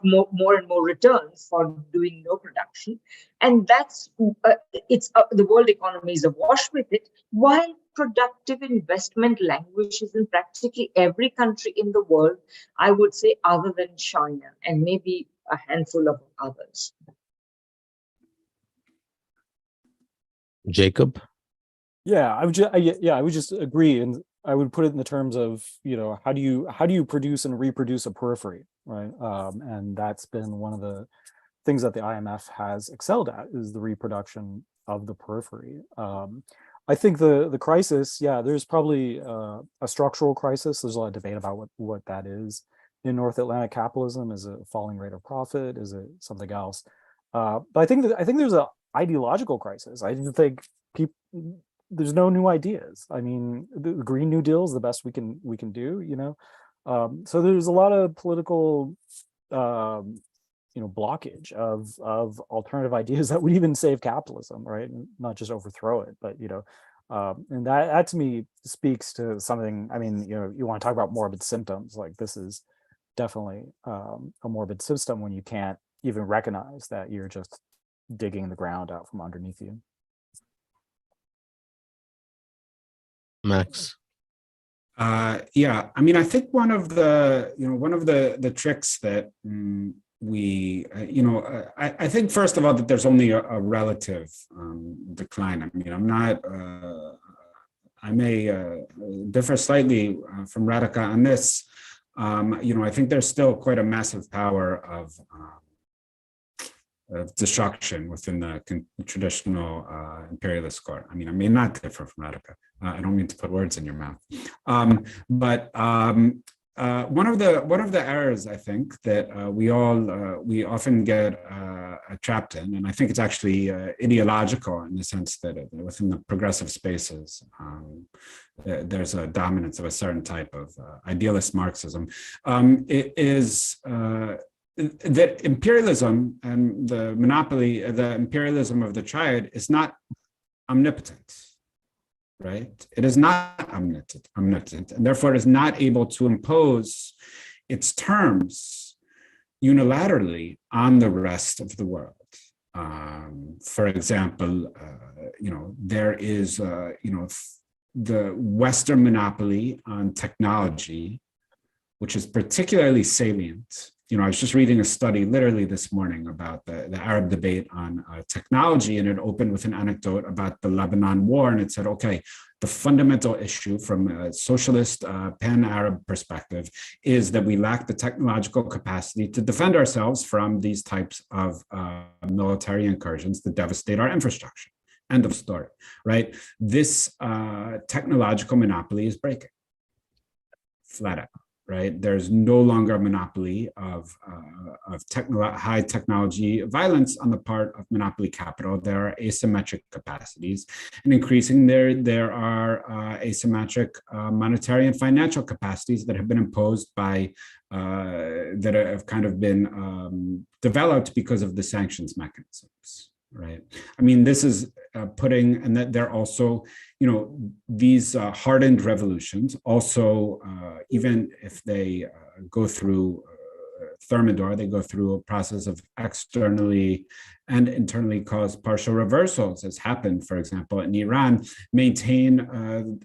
more and more returns for doing no production, and that's the world economy is awash with it, while productive investment languishes in practically every country in the world, I would say, other than China and maybe a handful of others. Jacob? Yeah, I would just agree, and I would put it in the terms of, how do you produce and reproduce a periphery, right? And that's been one of the things that the IMF has excelled at, is the reproduction of the periphery. I think the crisis, there's probably a structural crisis. There's a lot of debate about what that is in North Atlantic capitalism. Is it a falling rate of profit? Is it something else? But I think there's an ideological crisis. I think there's no new ideas. I mean, the Green New Deal is the best we can do, So there's a lot of political, blockage of alternative ideas that would even save capitalism, right? Not just overthrow it, but and that to me speaks to something. I mean, you want to talk about morbid symptoms, like this is definitely a morbid system when you can't even recognize that you're just digging the ground out from underneath you. Max. Yeah, I mean, I think one of the tricks that I think first of all that there's only a relative decline. I mean, I may differ slightly from Radhika on this. I think there's still quite a massive power of destruction within the traditional imperialist court. I mean, I may not differ from Radhika. I don't mean to put words in your mouth, but one of the errors I think that we often get trapped in, and I think it's actually ideological in the sense that within the progressive spaces, there's a dominance of a certain type of idealist Marxism. It is that imperialism and the monopoly, the imperialism of the triad is not omnipotent. Right? It is not omnipotent, and therefore it is not able to impose its terms unilaterally on the rest of the world. For example, there is, the Western monopoly on technology, which is particularly salient. I was just reading a study literally this morning about the Arab debate on technology, and it opened with an anecdote about the Lebanon war. And it said, okay, the fundamental issue from a socialist pan-Arab perspective is that we lack the technological capacity to defend ourselves from these types of military incursions that devastate our infrastructure. End of story, right? This technological monopoly is breaking, flat out. Right, there's no longer a monopoly of high technology violence on the part of monopoly capital. There are asymmetric capacities, and increasing there are asymmetric monetary and financial capacities that have been imposed by that have kind of been developed because of the sanctions mechanisms. Right. I mean, this is and that they're also, these hardened revolutions also, even if they go through Thermidor, they go through a process of externally and internally caused partial reversals, as happened, for example, in Iran, maintain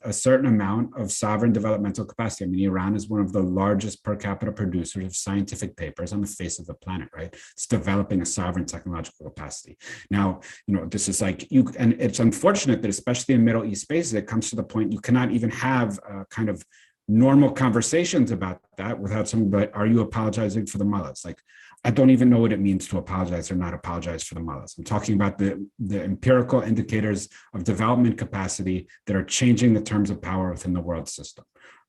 a certain amount of sovereign developmental capacity. I mean, Iran is one of the largest per capita producers of scientific papers on the face of the planet, right? It's developing a sovereign technological capacity. Now, this is like, and it's unfortunate that especially in Middle East spaces, it comes to the point you cannot even have kind of normal conversations about that without somebody, but are you apologizing for the mullahs? Like, I don't even know what it means to apologize or not apologize for the mullahs. I'm talking about the empirical indicators of development capacity that are changing the terms of power within the world system.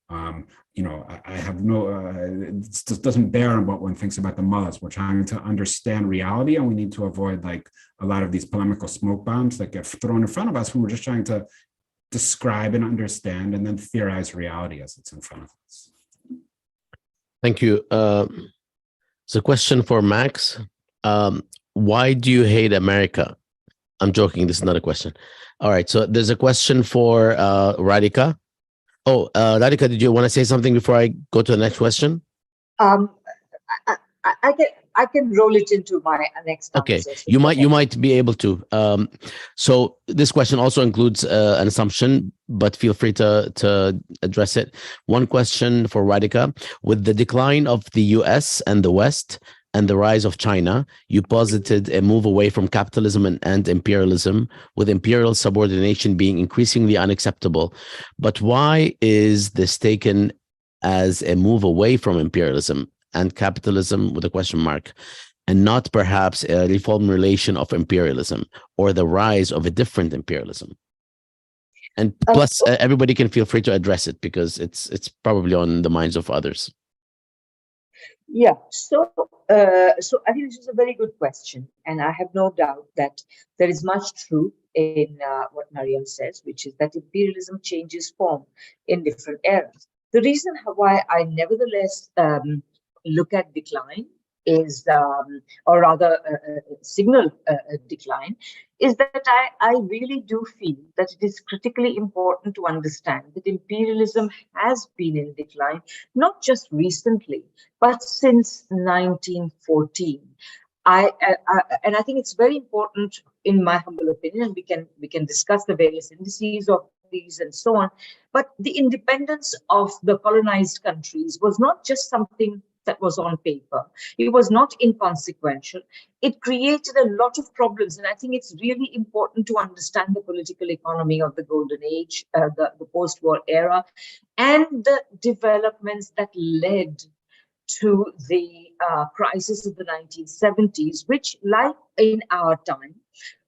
I have it just doesn't bear on what one thinks about the mullahs. We're trying to understand reality, and we need to avoid like a lot of these polemical smoke bombs that get thrown in front of us when we're just trying to describe and understand and then theorize reality as it's in front of us. Thank you. It's a question for Max. Why do you hate America? I'm joking. This is not a question. All right. So there's a question for Radhika. Oh, Radhika, did you want to say something before I go to the next question? I can roll it into my next answer. Okay, you might be able to. So this question also includes an assumption, but feel free to address it. One question for Radhika: with the decline of the US and the West and the rise of China, you posited a move away from capitalism and imperialism, with imperial subordination being increasingly unacceptable. But why is this taken as a move away from imperialism and capitalism, with a question mark, and not perhaps a reformulation of imperialism or the rise of a different imperialism? And plus, everybody can feel free to address it because it's probably on the minds of others. Yeah, so I think this is a very good question, and I have no doubt that there is much truth in what Mariam says, which is that imperialism changes form in different eras. The reason why I nevertheless look at decline is, or rather signal decline, is that I really do feel that it is critically important to understand that imperialism has been in decline, not just recently, but since 1914. And I think it's very important, in my humble opinion, and we can discuss the various indices of these and so on. But the independence of the colonized countries was not just something that was on paper. It was not inconsequential. It created a lot of problems, and I think it's really important to understand the political economy of the golden age, the post-war era, and the developments that led to the crisis of the 1970s, which, like in our time,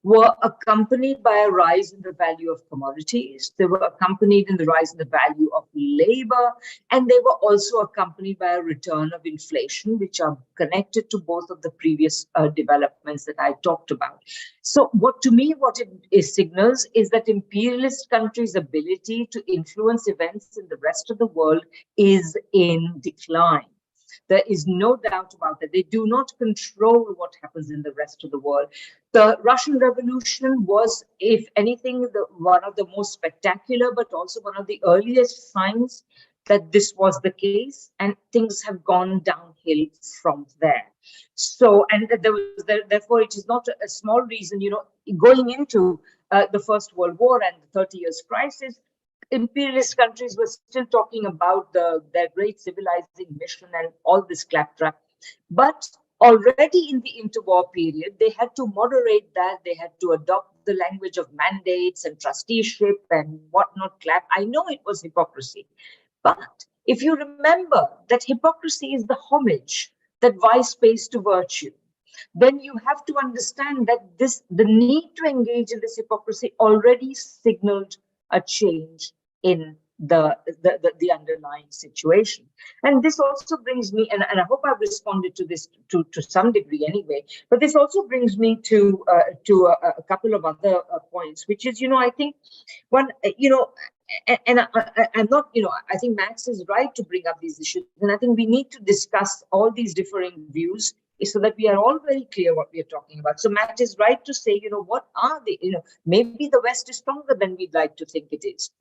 were accompanied by a rise in the value of commodities. They were accompanied in the rise in the value of labor, and they were also accompanied by a return of inflation, which are connected to both of the previous developments that I talked about. So what it signals is that imperialist countries' ability to influence events in the rest of the world is in decline. There is no doubt about that. They do not control what happens in the rest of the world. The Russian Revolution was, if anything, one of the most spectacular, but also one of the earliest signs that this was the case, and things have gone downhill from there. So, and therefore, it is not a small reason, going into the First World War and the 30 Years crisis, imperialist countries were still talking about their great civilizing mission and all this claptrap. But already in the interwar period, they had to moderate that. They had to adopt the language of mandates and trusteeship and whatnot. I know it was hypocrisy. But if you remember that hypocrisy is the homage that vice pays to virtue, then you have to understand that the need to engage in this hypocrisy already signaled a change in the underlying situation. And this also brings me, and I hope I've responded to this to some degree anyway, but this also brings me to a couple of other points, which is, I think one, and I'm not, I think Max is right to bring up these issues. And I think we need to discuss all these differing views so that we are all very clear what we are talking about. So Matt is right to say, what are the, maybe the West is stronger than we'd like to think it is.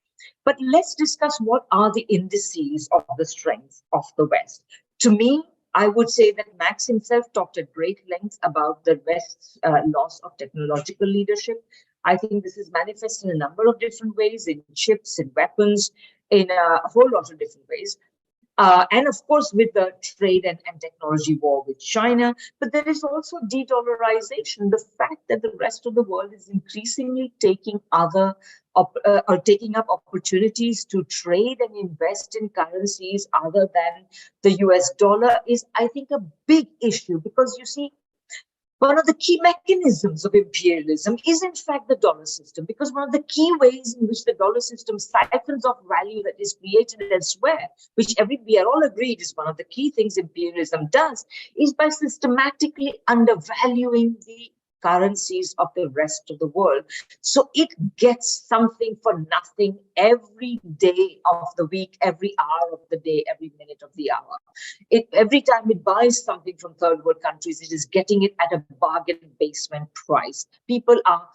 But let's discuss what are the indices of the strength of the West. To me, I would say that Max himself talked at great length about the West's loss of technological leadership. I think this is manifest in a number of different ways, in chips, in weapons, in a whole lot of different ways. And of course, with the trade and technology war with China, but there is also de-dollarization, the fact that the rest of the world is increasingly taking up opportunities to trade and invest in currencies other than the US dollar is, I think, a big issue, because you see, one of the key mechanisms of imperialism is, in fact, the dollar system, because one of the key ways in which the dollar system siphons off value that is created elsewhere, which we are all agreed is one of the key things imperialism does, is by systematically undervaluing the currencies of the rest of the world. So it gets something for nothing every day of the week, every hour of the day, every minute of the hour. Every time it buys something from third world countries, it is getting it at a bargain basement price. People are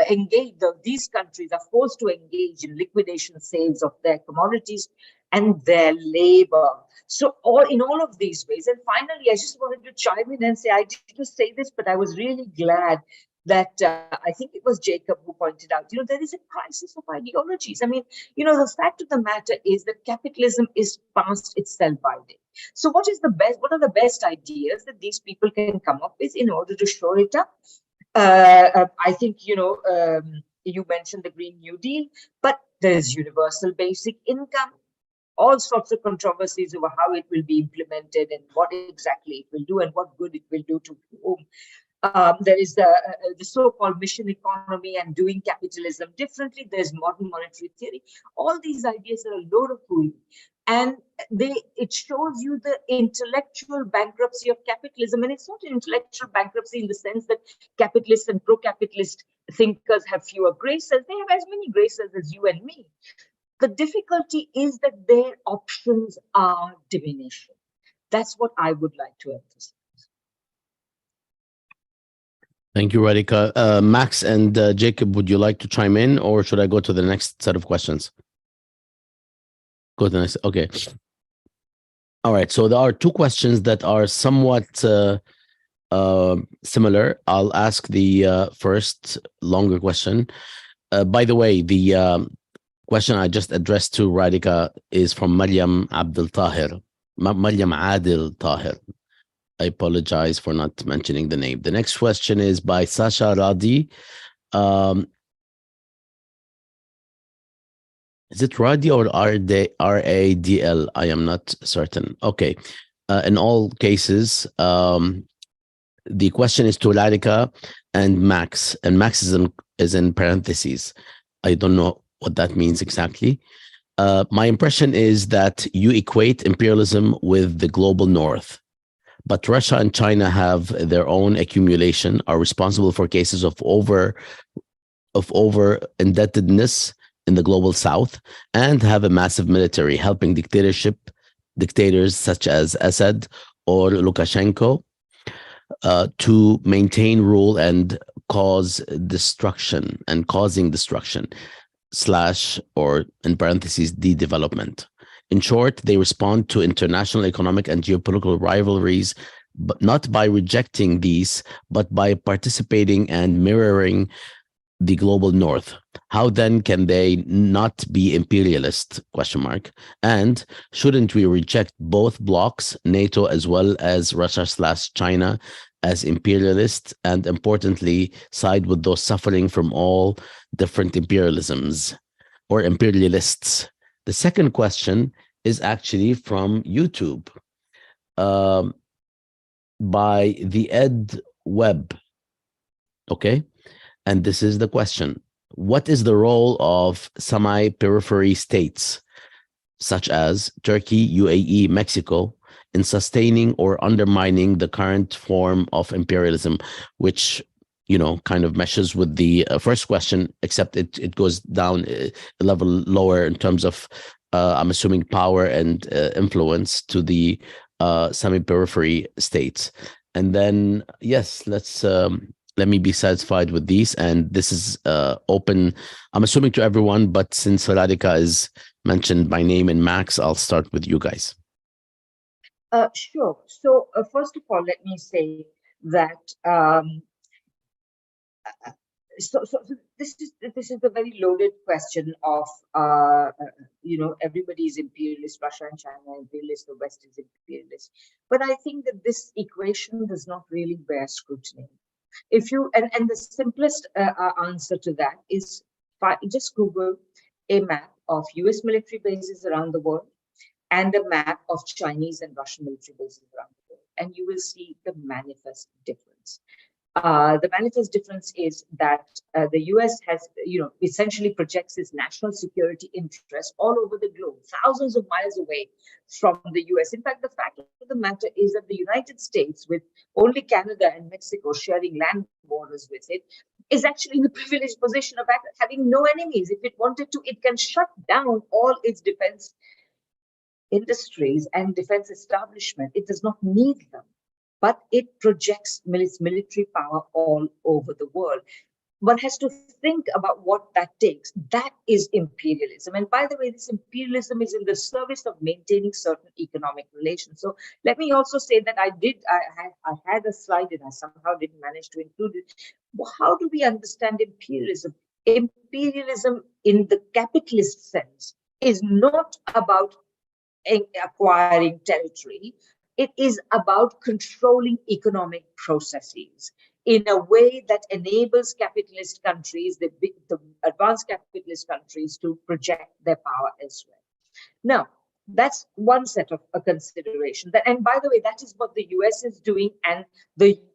engaged, these countries are forced to engage in liquidation sales of their commodities and their labor. So in all of these ways. And finally, I just wanted to chime in and say, I didn't say this, but I was really glad that I think it was Jacob who pointed out, there is a crisis of ideologies. I mean, the fact of the matter is that capitalism is past its sell-by date. So what are the best ideas that these people can come up with in order to shore it up? I think, you mentioned the Green New Deal, but there's universal basic income, all sorts of controversies over how it will be implemented and what exactly it will do and what good it will do to whom. There is the so-called mission economy and doing capitalism differently. There's modern monetary theory. All these ideas are a load of hooey. And it shows you the intellectual bankruptcy of capitalism. And it's not an intellectual bankruptcy in the sense that capitalists and pro-capitalist thinkers have fewer gray cells. They have as many gray cells as you and me. The difficulty is that their options are diminishing. That's what I would like to emphasize. Thank you, Radhika. Max and Jacob, would you like to chime in, or should I go to the next set of questions? Go to the next. Okay. All right. So there are two questions that are somewhat similar. I'll ask the first longer question. By the way, the question I just addressed to Radhika is from Maryam Abdel Tahir. Maryam Adil Tahir. I apologize for not mentioning the name. The next question is by Sasha Radi. Is it Radi or RADL? I am not certain. Okay. In all cases, the question is to Radhika and Max, and Max is in parentheses. I don't know what that means exactly. My impression is that you equate imperialism with the global north, but Russia and China have their own accumulation, are responsible for cases of over indebtedness in the global south, and have a massive military helping dictators such as Assad or Lukashenko to maintain rule and causing destruction / or in parentheses de-development. In short, they respond to international economic and geopolitical rivalries, but not by rejecting these, but by participating and mirroring the global north. How then can they not be imperialist? ? And shouldn't we reject both blocs, NATO as well as Russia / China, as imperialist, and importantly, side with those suffering from all different imperialisms or imperialists? The second question is actually from YouTube by the Ed Web. Okay. And this is the question. What is the role of semi-periphery states, such as Turkey, UAE, Mexico, in sustaining or undermining the current form of imperialism, which, kind of meshes with the first question, except it goes down a level lower in terms of, I'm assuming, power and influence to the semi-periphery states. And then, yes, let me be satisfied with these. And this is open, I'm assuming, to everyone, but since Radhika is mentioned by name and Max, I'll start with you guys. Sure. So first of all, let me say that so this is a very loaded question of everybody's imperialist, Russia and China imperialist, the West is imperialist. But I think that this equation does not really bear scrutiny. If you and the simplest answer to that is just Google a map of US military bases around the world and a map of Chinese and Russian military bases around the world, and you will see the manifest difference. The manifest difference is that the US has, essentially projects its national security interests all over the globe, thousands of miles away from the US. In fact, the fact of the matter is that the United States, with only Canada and Mexico sharing land borders with it, is actually in the privileged position of having no enemies. If it wanted to, it can shut down all its defense industries and defense establishment. It does not need them, but it projects its military power all over the world. One has to think about what that takes. That is imperialism. And by the way, this imperialism is in the service of maintaining certain economic relations. So let me also say that I had a slide and I somehow didn't manage to include it. How do we understand imperialism? Imperialism in the capitalist sense is not about acquiring territory. It is about controlling economic processes in a way that enables capitalist countries, the advanced capitalist countries, to project their power elsewhere. Now, that's one set of a consideration. And by the way, that is what the US is doing. And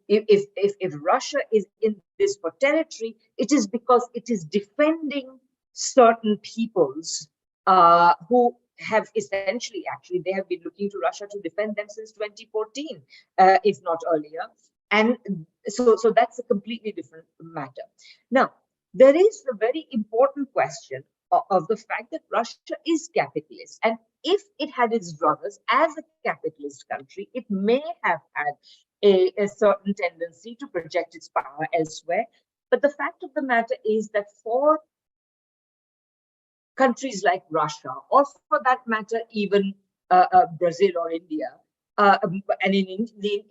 if Russia is in this for territory, it is because it is defending certain peoples who have essentially, actually, they have been looking to Russia to defend them since 2014, if not earlier. And so that's a completely different matter. Now, there is a very important question of the fact that Russia is capitalist. And if it had its brothers as a capitalist country, it may have had a certain tendency to project its power elsewhere. But the fact of the matter is that for countries like Russia, or for that matter, even Brazil or India, And in the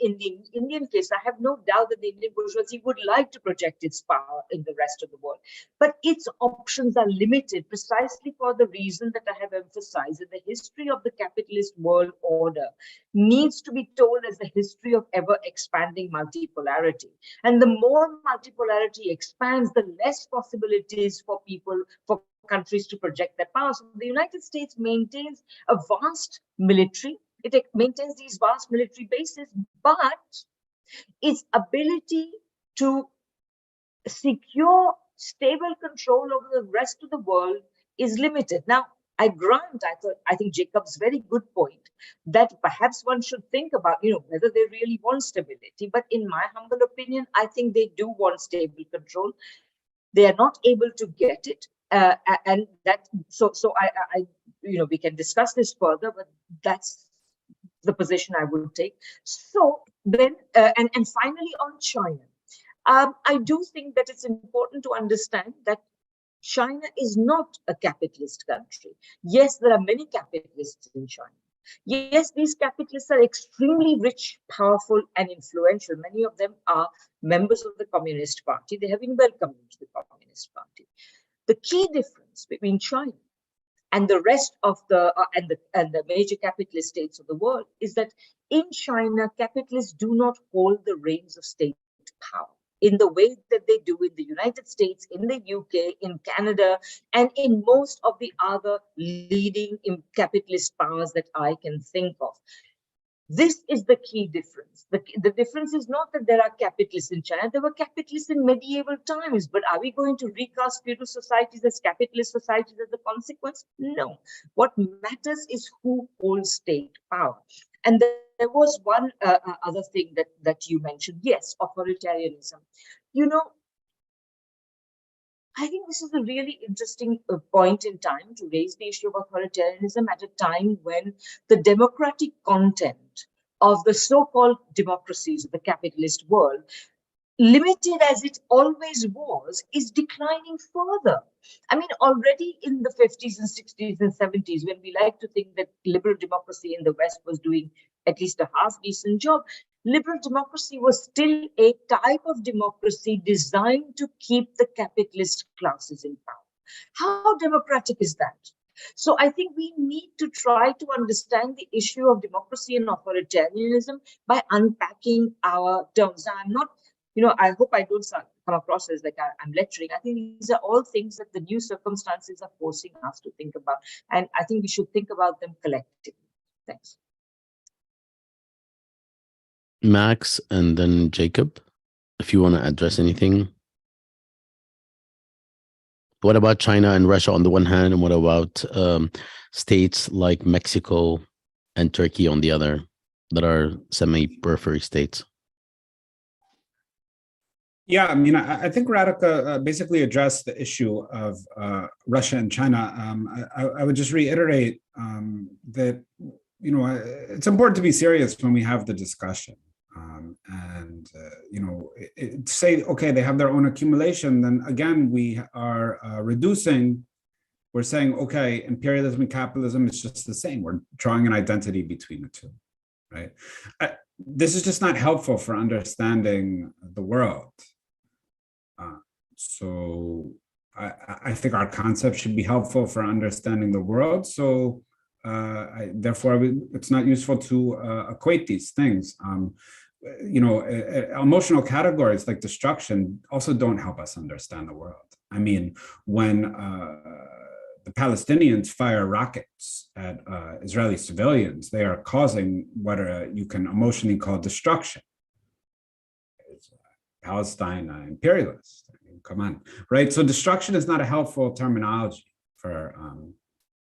Indian case, I have no doubt that the Indian bourgeoisie would like to project its power in the rest of the world. But its options are limited precisely for the reason that I have emphasized, that the history of the capitalist world order needs to be told as the history of ever-expanding multipolarity. And the more multipolarity expands, the less possibilities for people, for countries to project their power. So the United States maintains a vast military. It maintains these vast military bases, but its ability to secure stable control over the rest of the world is limited. Now, I grant, I think Jacob's very good point that perhaps one should think about, whether they really want stability. But in my humble opinion, I think they do want stable control. They are not able to get it. And that, so I we can discuss this further, but that's the position I would take. So then, and finally on China, I do think that it's important to understand that China is not a capitalist country. Yes, there are many capitalists in China. Yes, these capitalists are extremely rich, powerful, and influential. Many of them are members of the Communist Party. They have been welcomed into the Communist Party. The key difference between China and the rest of the major capitalist states of the world is that in China, capitalists do not hold the reins of state power in the way that they do in the United States, in the UK, in Canada, and in most of the other leading capitalist powers that I can think of. This is the key difference. The difference is not that there are capitalists in China. There were capitalists in medieval times, but are we going to recast feudal societies as capitalist societies as a consequence? No. What matters is who holds state power. And there was one other thing that you mentioned. Yes, authoritarianism. I think this is a really interesting point in time to raise the issue of authoritarianism at a time when the democratic content of the so-called democracies of the capitalist world, limited as it always was, is declining further. I mean, already in the 50s and 60s and 70s, when we like to think that liberal democracy in the West was doing at least a half-decent job, liberal democracy was still a type of democracy designed to keep the capitalist classes in power. How democratic is that? So I think we need to try to understand the issue of democracy and authoritarianism by unpacking our terms. Now, I'm not, I hope I don't come across as like I'm lecturing. I think these are all things that the new circumstances are forcing us to think about. And I think we should think about them collectively. Thanks. Max, and then Jacob, if you want to address anything. What about China and Russia on the one hand, and what about states like Mexico and Turkey on the other, that are semi-periphery states? Yeah, I mean, I think Radhika basically addressed the issue of Russia and China. I would just reiterate that, it's important to be serious when we have the discussion. Say, okay, they have their own accumulation, then again, we are we're saying, okay, imperialism and capitalism is just the same. We're drawing an identity between the two, right? This is just not helpful for understanding the world. So I think our concept should be helpful for understanding the world. So therefore, it's not useful to equate these things. Emotional categories like destruction also don't help us understand the world. I mean, when the Palestinians fire rockets at Israeli civilians, they are causing what you can emotionally call destruction. It's Palestine imperialist. I mean, come on, right? So destruction is not a helpful terminology for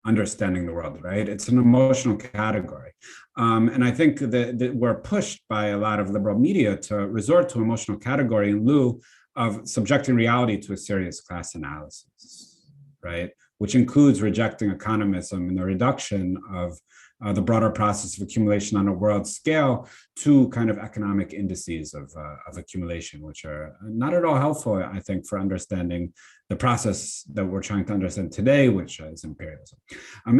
understanding the world, right? It's an emotional category. And I think that we're pushed by a lot of liberal media to resort to emotional category in lieu of subjecting reality to a serious class analysis, right? Which includes rejecting economism and the reduction of the broader process of accumulation on a world scale to kind of economic indices of accumulation, which are not at all helpful, I think, for understanding the process that we're trying to understand today, which is imperialism.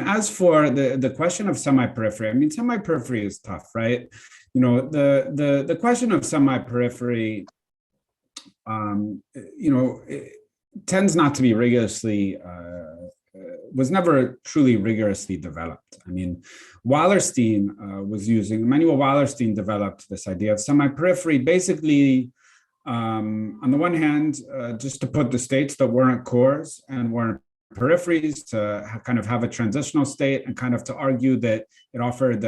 As for the question of semi-periphery, I mean, semi-periphery is tough, right? You know, the question of semi-periphery, you know, tends not to be rigorously, was never truly rigorously developed. I mean, Wallerstein Manuel Wallerstein developed this idea of semi-periphery, basically, on the one hand, just to put the states that weren't cores and weren't peripheries to kind of have a transitional state, and kind of to argue that it offered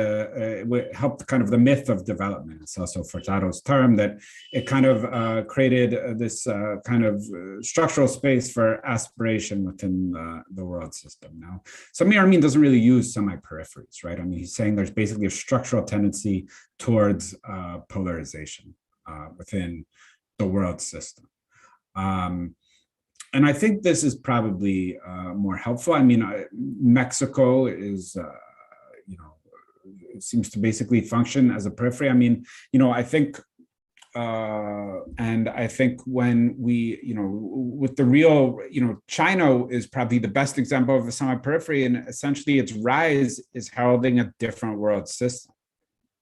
helped kind of the myth of development. It's also Furtado's term that it kind of created this kind of structural space for aspiration within the world system. Now, Samir Amin doesn't really use semi-peripheries, right? I mean, he's saying there's basically a structural tendency towards polarization within the world system. And I think this is probably more helpful. I mean, Mexico is, you know, it seems to basically function as a periphery. I mean, you know, I think, and I think when we, you know, with the real, you know, China is probably the best example of a semi-periphery, and essentially its rise is heralding a different world system,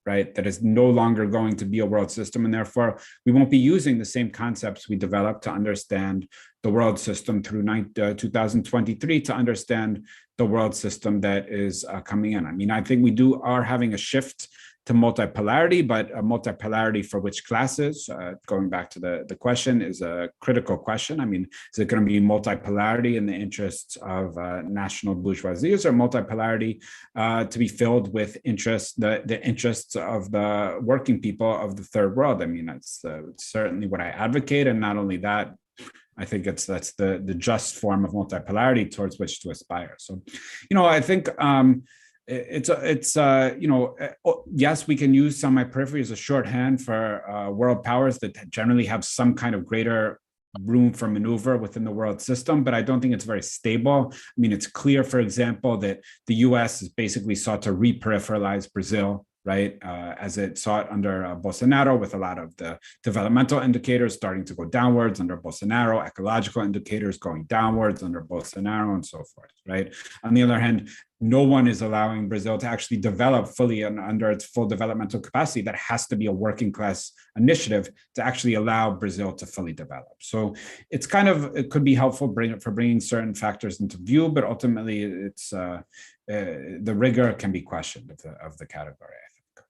right? That is no longer going to be a world system, and therefore we won't be using the same concepts we developed to understand the world system through 2023 to understand the world system that is coming in. I mean, I think we are having a shift to multipolarity, but a multipolarity for which classes? Going back to the question is a critical question. I mean, is it going to be multipolarity in the interests of national bourgeoisies, or multipolarity to be filled with the interests of the working people of the third world? I mean, that's certainly what I advocate, and not only that, I think that's the just form of multipolarity towards which to aspire. So, you know, I think it's you know, yes, we can use semi-periphery as a shorthand for world powers that generally have some kind of greater room for maneuver within the world system, but I don't think it's very stable. I mean, it's clear, for example, that the US has basically sought to re-peripheralize Brazil, right? As it sought under Bolsonaro, with a lot of the developmental indicators starting to go downwards under Bolsonaro, ecological indicators going downwards under Bolsonaro, and so forth, right? On the other hand, no one is allowing Brazil to actually develop fully and under its full developmental capacity. That has to be a working class initiative to actually allow Brazil to fully develop. So it's kind of, it could be helpful for bringing certain factors into view, but ultimately it's the rigor can be questioned of the category, I think.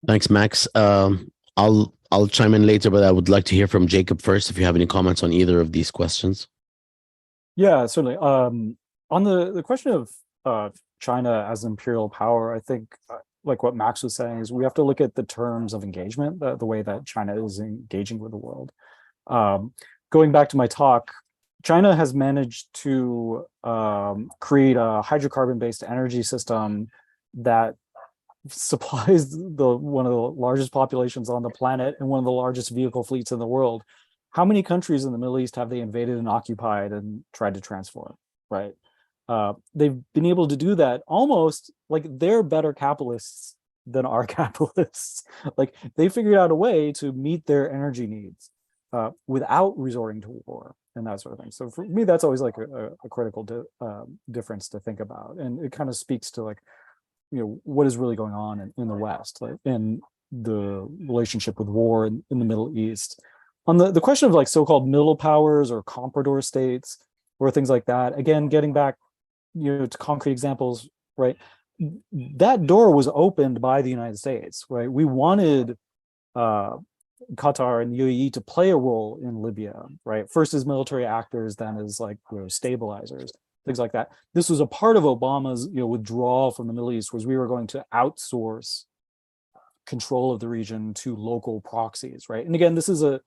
Thanks, Max. I'll chime in later, but I would like to hear from Jacob first, if you have any comments on either of these questions. Yeah, certainly. On the question of China as an imperial power, I think, like what Max was saying, is we have to look at the terms of engagement, the way that China is engaging with the world. Going back to my talk, China has managed to create a hydrocarbon-based energy system that supplies one of the largest populations on the planet and one of the largest vehicle fleets in the world. How many countries in the Middle East have they invaded and occupied and tried to transform, right? They've been able to do that almost like they're better capitalists than our capitalists. Like they figured out a way to meet their energy needs without resorting to war and that sort of thing. So for me, that's always like a critical difference to think about. And it kind of speaks to like, you know, what is really going on in the West, like in the relationship with war in the Middle East. On the question of like so-called middle powers or comprador states or things like that, again, getting back, you know, to concrete examples, right? That door was opened by the United States, right? We wanted Qatar and the UAE to play a role in Libya, right? First as military actors, then as like, you know, stabilizers, things like that. This was a part of Obama's, you know, withdrawal from the Middle East, was we were going to outsource control of the region to local proxies, right? And again, this is a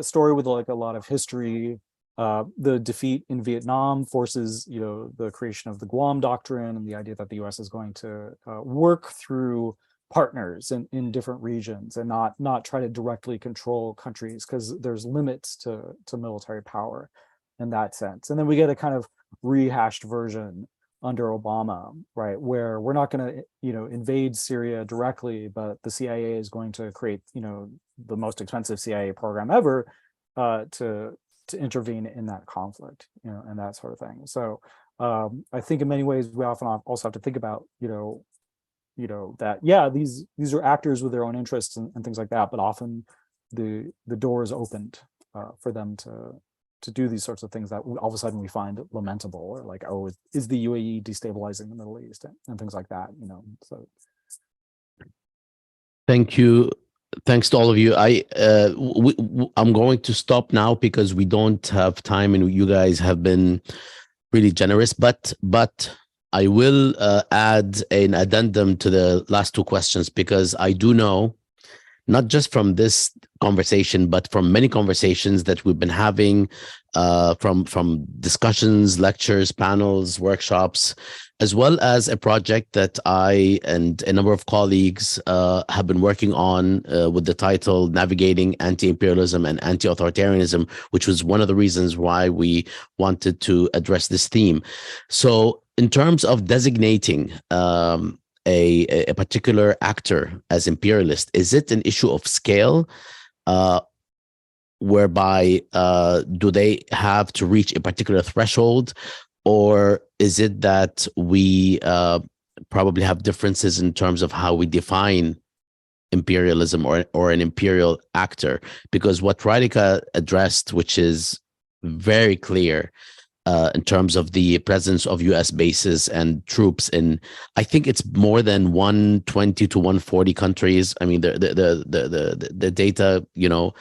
story with like a lot of history. The defeat in Vietnam forces, you know, the creation of the Guam Doctrine and the idea that the U.S. is going to work through partners in different regions and not try to directly control countries, because there's limits to military power in that sense. And then we get a kind of rehashed version under Obama, right? Where we're not going to, invade Syria directly, but the CIA is going to create, the most expensive CIA program ever to intervene in that conflict, and that sort of thing. So I think in many ways we often also have to think about, that these are actors with their own interests and things like that, but often the door is opened for them to do these sorts of things that all of a sudden we find lamentable, or like, oh, is the UAE destabilizing the Middle East and things like that, so. Thank you. Thanks to all of you. I'm going to stop now because we don't have time, and you guys have been really generous, but I will add an addendum to the last two questions, because I do know, not just from this conversation, but from many conversations that we've been having, from discussions, lectures, panels, workshops, as well as a project that I and a number of colleagues have been working on with the title Navigating Anti-Imperialism and Anti-Authoritarianism, which was one of the reasons why we wanted to address this theme. So in terms of designating a particular actor as imperialist, is it an issue of scale, whereby do they have to reach a particular threshold, or is it that we probably have differences in terms of how we define imperialism or an imperial actor? Because what Radhika addressed, which is very clear, in terms of the presence of U.S. bases and troops in, I think it's more than 120 to 140 countries. I mean, the data, you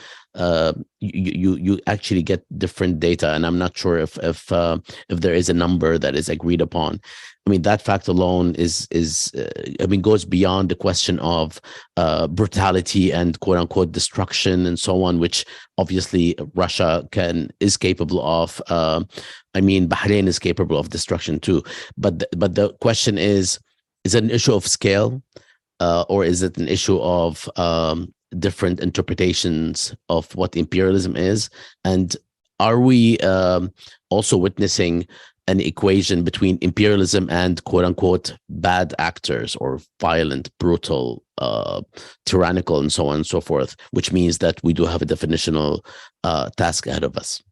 actually get different data, and I'm not sure if there is a number that is agreed upon. I mean, that fact alone goes beyond the question of brutality and quote unquote destruction and so on, which obviously Russia is capable of. Bahrain is capable of destruction too. But the question is it an issue of scale, or is it an issue of different interpretations of what imperialism is? And are we also witnessing an equation between imperialism and quote unquote bad actors, or violent, brutal, tyrannical, and so on and so forth, which means that we do have a definitional task ahead of us?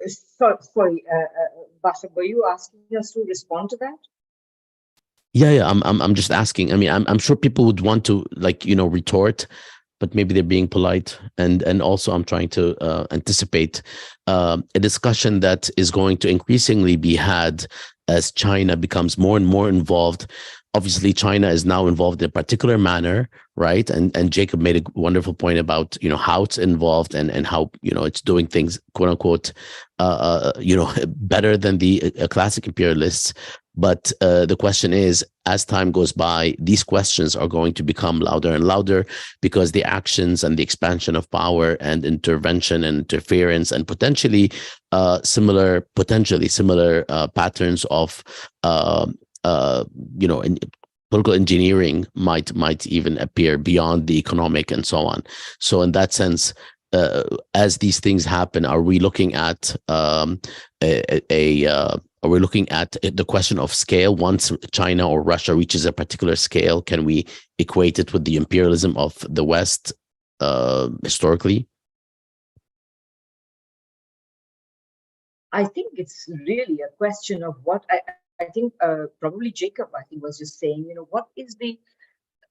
Sorry, Basha, were you asking us to respond to that? Yeah. I'm just asking. I mean, I'm sure people would want to retort, but maybe they're being polite. And also I'm trying to anticipate a discussion that is going to increasingly be had as China becomes more and more involved. Obviously, China is now involved in a particular manner, right? And Jacob made a wonderful point about how it's involved and how it's doing things quote unquote better than the classic imperialists. But the question is, as time goes by, these questions are going to become louder and louder, because the actions and the expansion of power and intervention and interference and potentially similar patterns of in political engineering might even appear beyond the economic and so on. So in that sense, as these things happen, are we looking at the question of scale? Once China or Russia reaches a particular scale, can we equate it with the imperialism of the West historically? I think it's really a question of what I think probably Jacob, I think, was just saying, what is the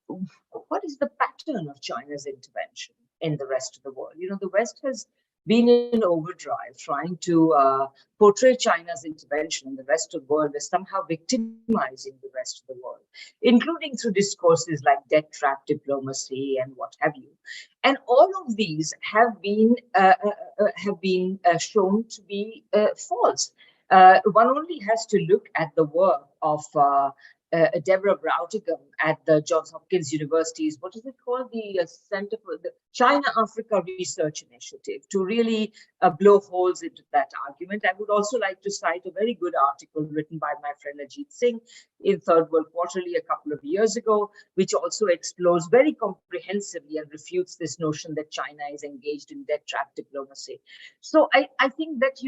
pattern of China's intervention in the rest of the world? The West has been in overdrive trying to portray China's intervention in the rest of the world as somehow victimizing the rest of the world, including through discourses like debt trap diplomacy and what have you. And all of these have been shown to be false. One only has to look at the work of Deborah Brautigam at the Johns Hopkins University's, what is it called? The Center for the China-Africa Research Initiative, to really blow holes into that argument. I would also like to cite a very good article written by my friend Ajit Singh, in Third World Quarterly a couple of years ago, which also explores very comprehensively and refutes this notion that China is engaged in debt trap diplomacy. So I think that,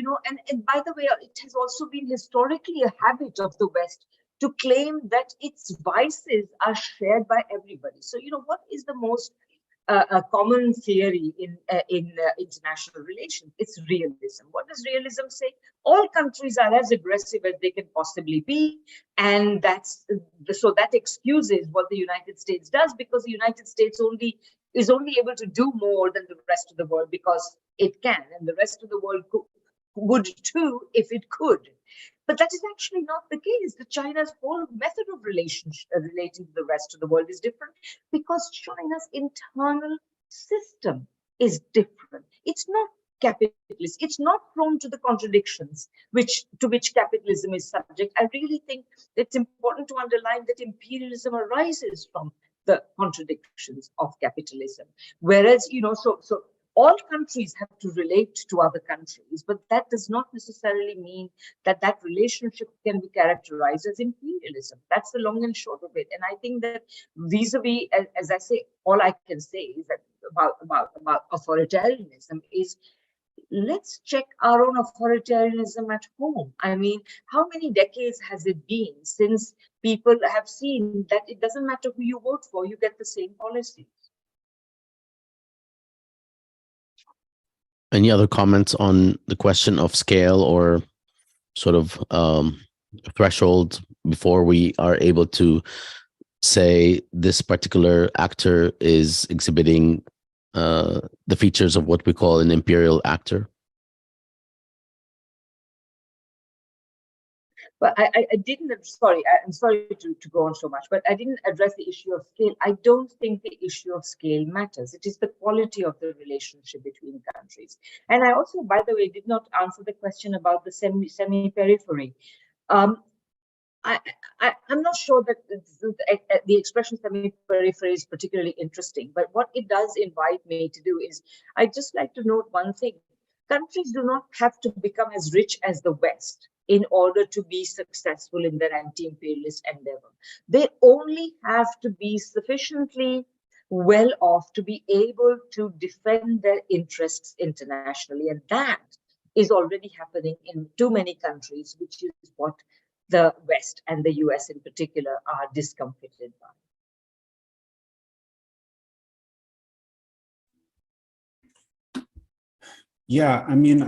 and by the way, it has also been historically a habit of the West to claim that its vices are shared by everybody. So, what is the most a common theory in international relations? It's realism. What does realism say? All countries are as aggressive as they can possibly be, and so that excuses what the United States does, because the United States is only able to do more than the rest of the world because it can, and the rest of the world would too if it could. But that is actually not the case. China's whole method of relating to the rest of the world is different because China's internal system is different. It's not capitalist. It's not prone to the contradictions to which capitalism is subject. I really think it's important to underline that imperialism arises from the contradictions of capitalism. Whereas, so all countries have to relate to other countries, but that does not necessarily mean that that relationship can be characterized as imperialism. That's the long and short of it. And I think that vis-a-vis, as I say, all I can say is that about authoritarianism is, let's check our own authoritarianism at home. I mean, how many decades has it been since people have seen that it doesn't matter who you vote for, you get the same policies? Any other comments on the question of scale or sort of threshold before we are able to say this particular actor is exhibiting the features of what we call an imperial actor? But I didn't, I'm sorry to go on so much, but I didn't address the issue of scale. I don't think the issue of scale matters. It is the quality of the relationship between countries. And I also, by the way, did not answer the question about the semi-periphery. I'm not sure that the expression semi-periphery is particularly interesting, but what it does invite me to do is, I'd just like to note one thing. Countries do not have to become as rich as the West in order to be successful in their anti-imperialist endeavor. They only have to be sufficiently well off to be able to defend their interests internationally. And that is already happening in too many countries, which is what the West and the US in particular are discomfited by. Yeah, I mean,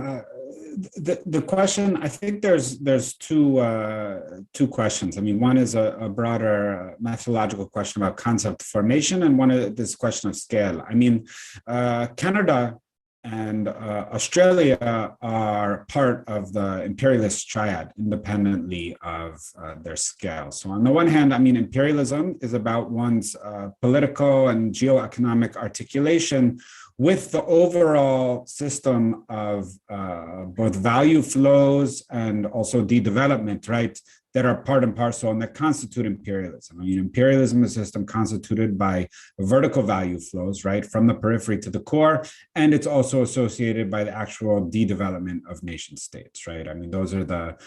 the question, I think there's two questions. I mean, one is a broader methodological question about concept formation, and one is this question of scale. I mean, Canada and Australia are part of the imperialist triad independently of their scale. So on the one hand, I mean, imperialism is about one's political and geoeconomic articulation with the overall system of both value flows and also de-development, right, that are part and parcel and that constitute imperialism. I mean, imperialism is a system constituted by vertical value flows, right, from the periphery to the core, and it's also associated by the actual de-development of nation states, right? I mean, those are the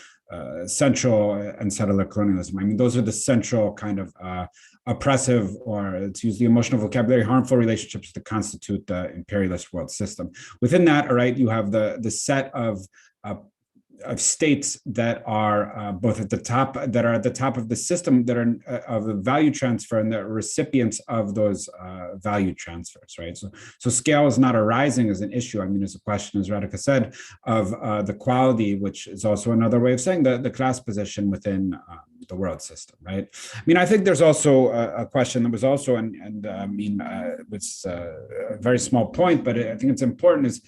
central, and settler colonialism. I mean, those are the central kind of oppressive, or let's use the emotional vocabulary, harmful relationships that constitute the imperialist world system. Within that, all right, you have the set of states that are both at the top, that are at the top of the system, that are of the value transfer, and the recipients of those value transfers, right? So scale is not arising as an issue. I mean, it's a question, as Radhika said, of the quality, which is also another way of saying the class position within the world system, right? I mean, I think there's also a question that was also, and I mean, it's a very small point, but I think it's important, is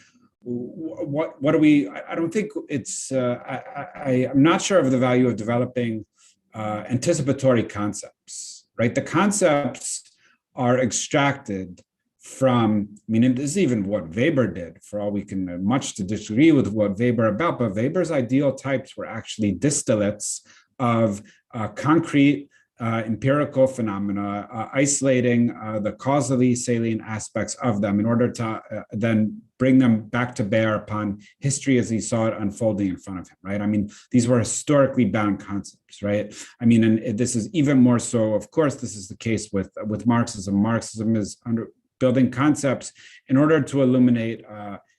what do we, I don't think it's, I'm not sure of the value of developing anticipatory concepts, right? The concepts are extracted from, I mean, this is even what Weber did, for all we can much to disagree with what Weber about, but Weber's ideal types were actually distillates of concrete empirical phenomena, isolating the causally salient aspects of them in order to then bring them back to bear upon history as he saw it unfolding in front of him, right? I mean, these were historically bound concepts, right? I mean, and this is even more so, of course, this is the case with Marxism. Marxism is building concepts in order to illuminate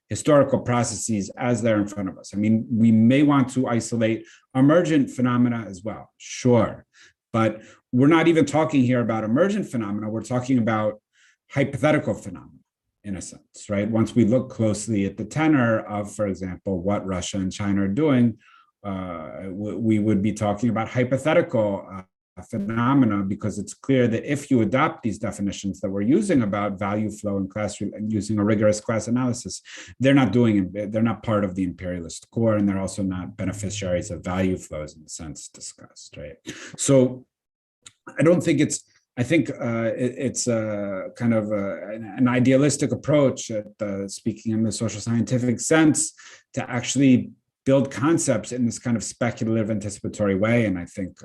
historical processes as they're in front of us. I mean, we may want to isolate emergent phenomena as well, sure. But we're not even talking here about emergent phenomena. We're talking about hypothetical phenomena, in a sense, right? Once we look closely at the tenor of, for example, what Russia and China are doing, we would be talking about hypothetical phenomena, because it's clear that if you adopt these definitions that we're using about value flow and class, and using a rigorous class analysis, they're not part of the imperialist core, and they're also not beneficiaries of value flows in the sense discussed, right? So I don't think I think it's a kind of an idealistic approach, speaking in the social scientific sense, to actually build concepts in this kind of speculative, anticipatory way. And I think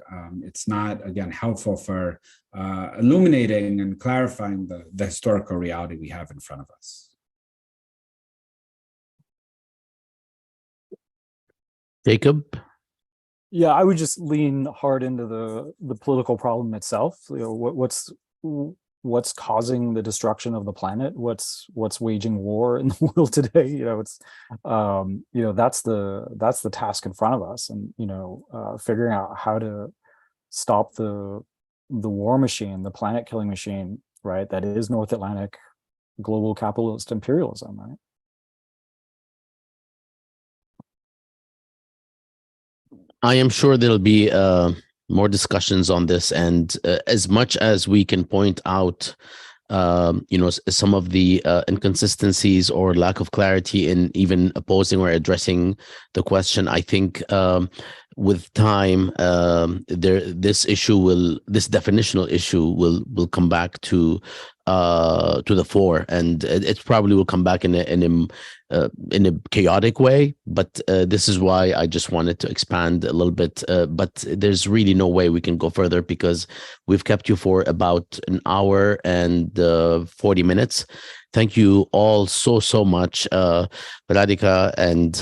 it's not, again, helpful for illuminating and clarifying the historical reality we have in front of us. Jacob? Yeah, I would just lean hard into the political problem itself. You know, what's causing the destruction of the planet? What's waging war in the world today? You know, it's you know, that's the task in front of us, and you know, figuring out how to stop the war machine, the planet killing machine, right? That is North Atlantic global capitalist imperialism, right? I am sure there'll be more discussions on this, and as much as we can point out, you know, some of the inconsistencies or lack of clarity in even opposing or addressing the question, I think with time, this definitional issue will come back to the fore, and it probably will come back in a chaotic way. But this is why I just wanted to expand a little bit. But there's really no way we can go further, because we've kept you for about an hour and 40 minutes. Thank you all so much, Radhika and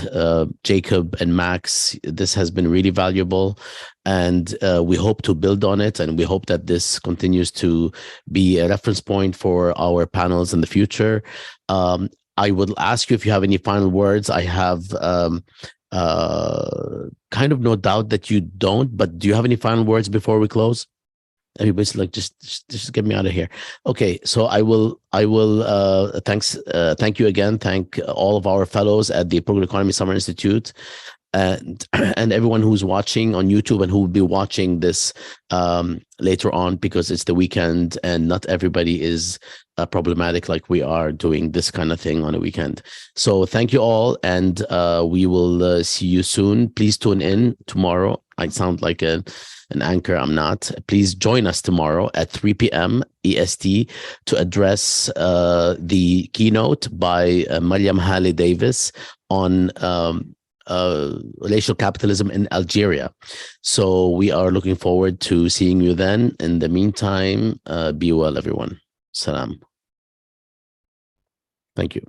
Jacob and Max. This has been really valuable, and we hope to build on it, and we hope that this continues to be a reference point for our panels in the future. I would ask you if you have any final words. I have kind of no doubt that you don't, but do you have any final words before we close? Everybody's like, just get me out of here. Okay, so I will thank you again. Thank all of our fellows at the Political Economy Summer Institute, and everyone who's watching on YouTube and who will be watching this later on, because it's the weekend and not everybody is problematic like we are doing this kind of thing on a weekend. So thank you all, and we will see you soon. Please tune in tomorrow. I sound like an anchor. I'm not. Please join us tomorrow at 3 p.m. EST to address the keynote by Mariam Hale Davis on relational capitalism in Algeria. So we are looking forward to seeing you then. In the meantime, be well, everyone. Salam. Thank you.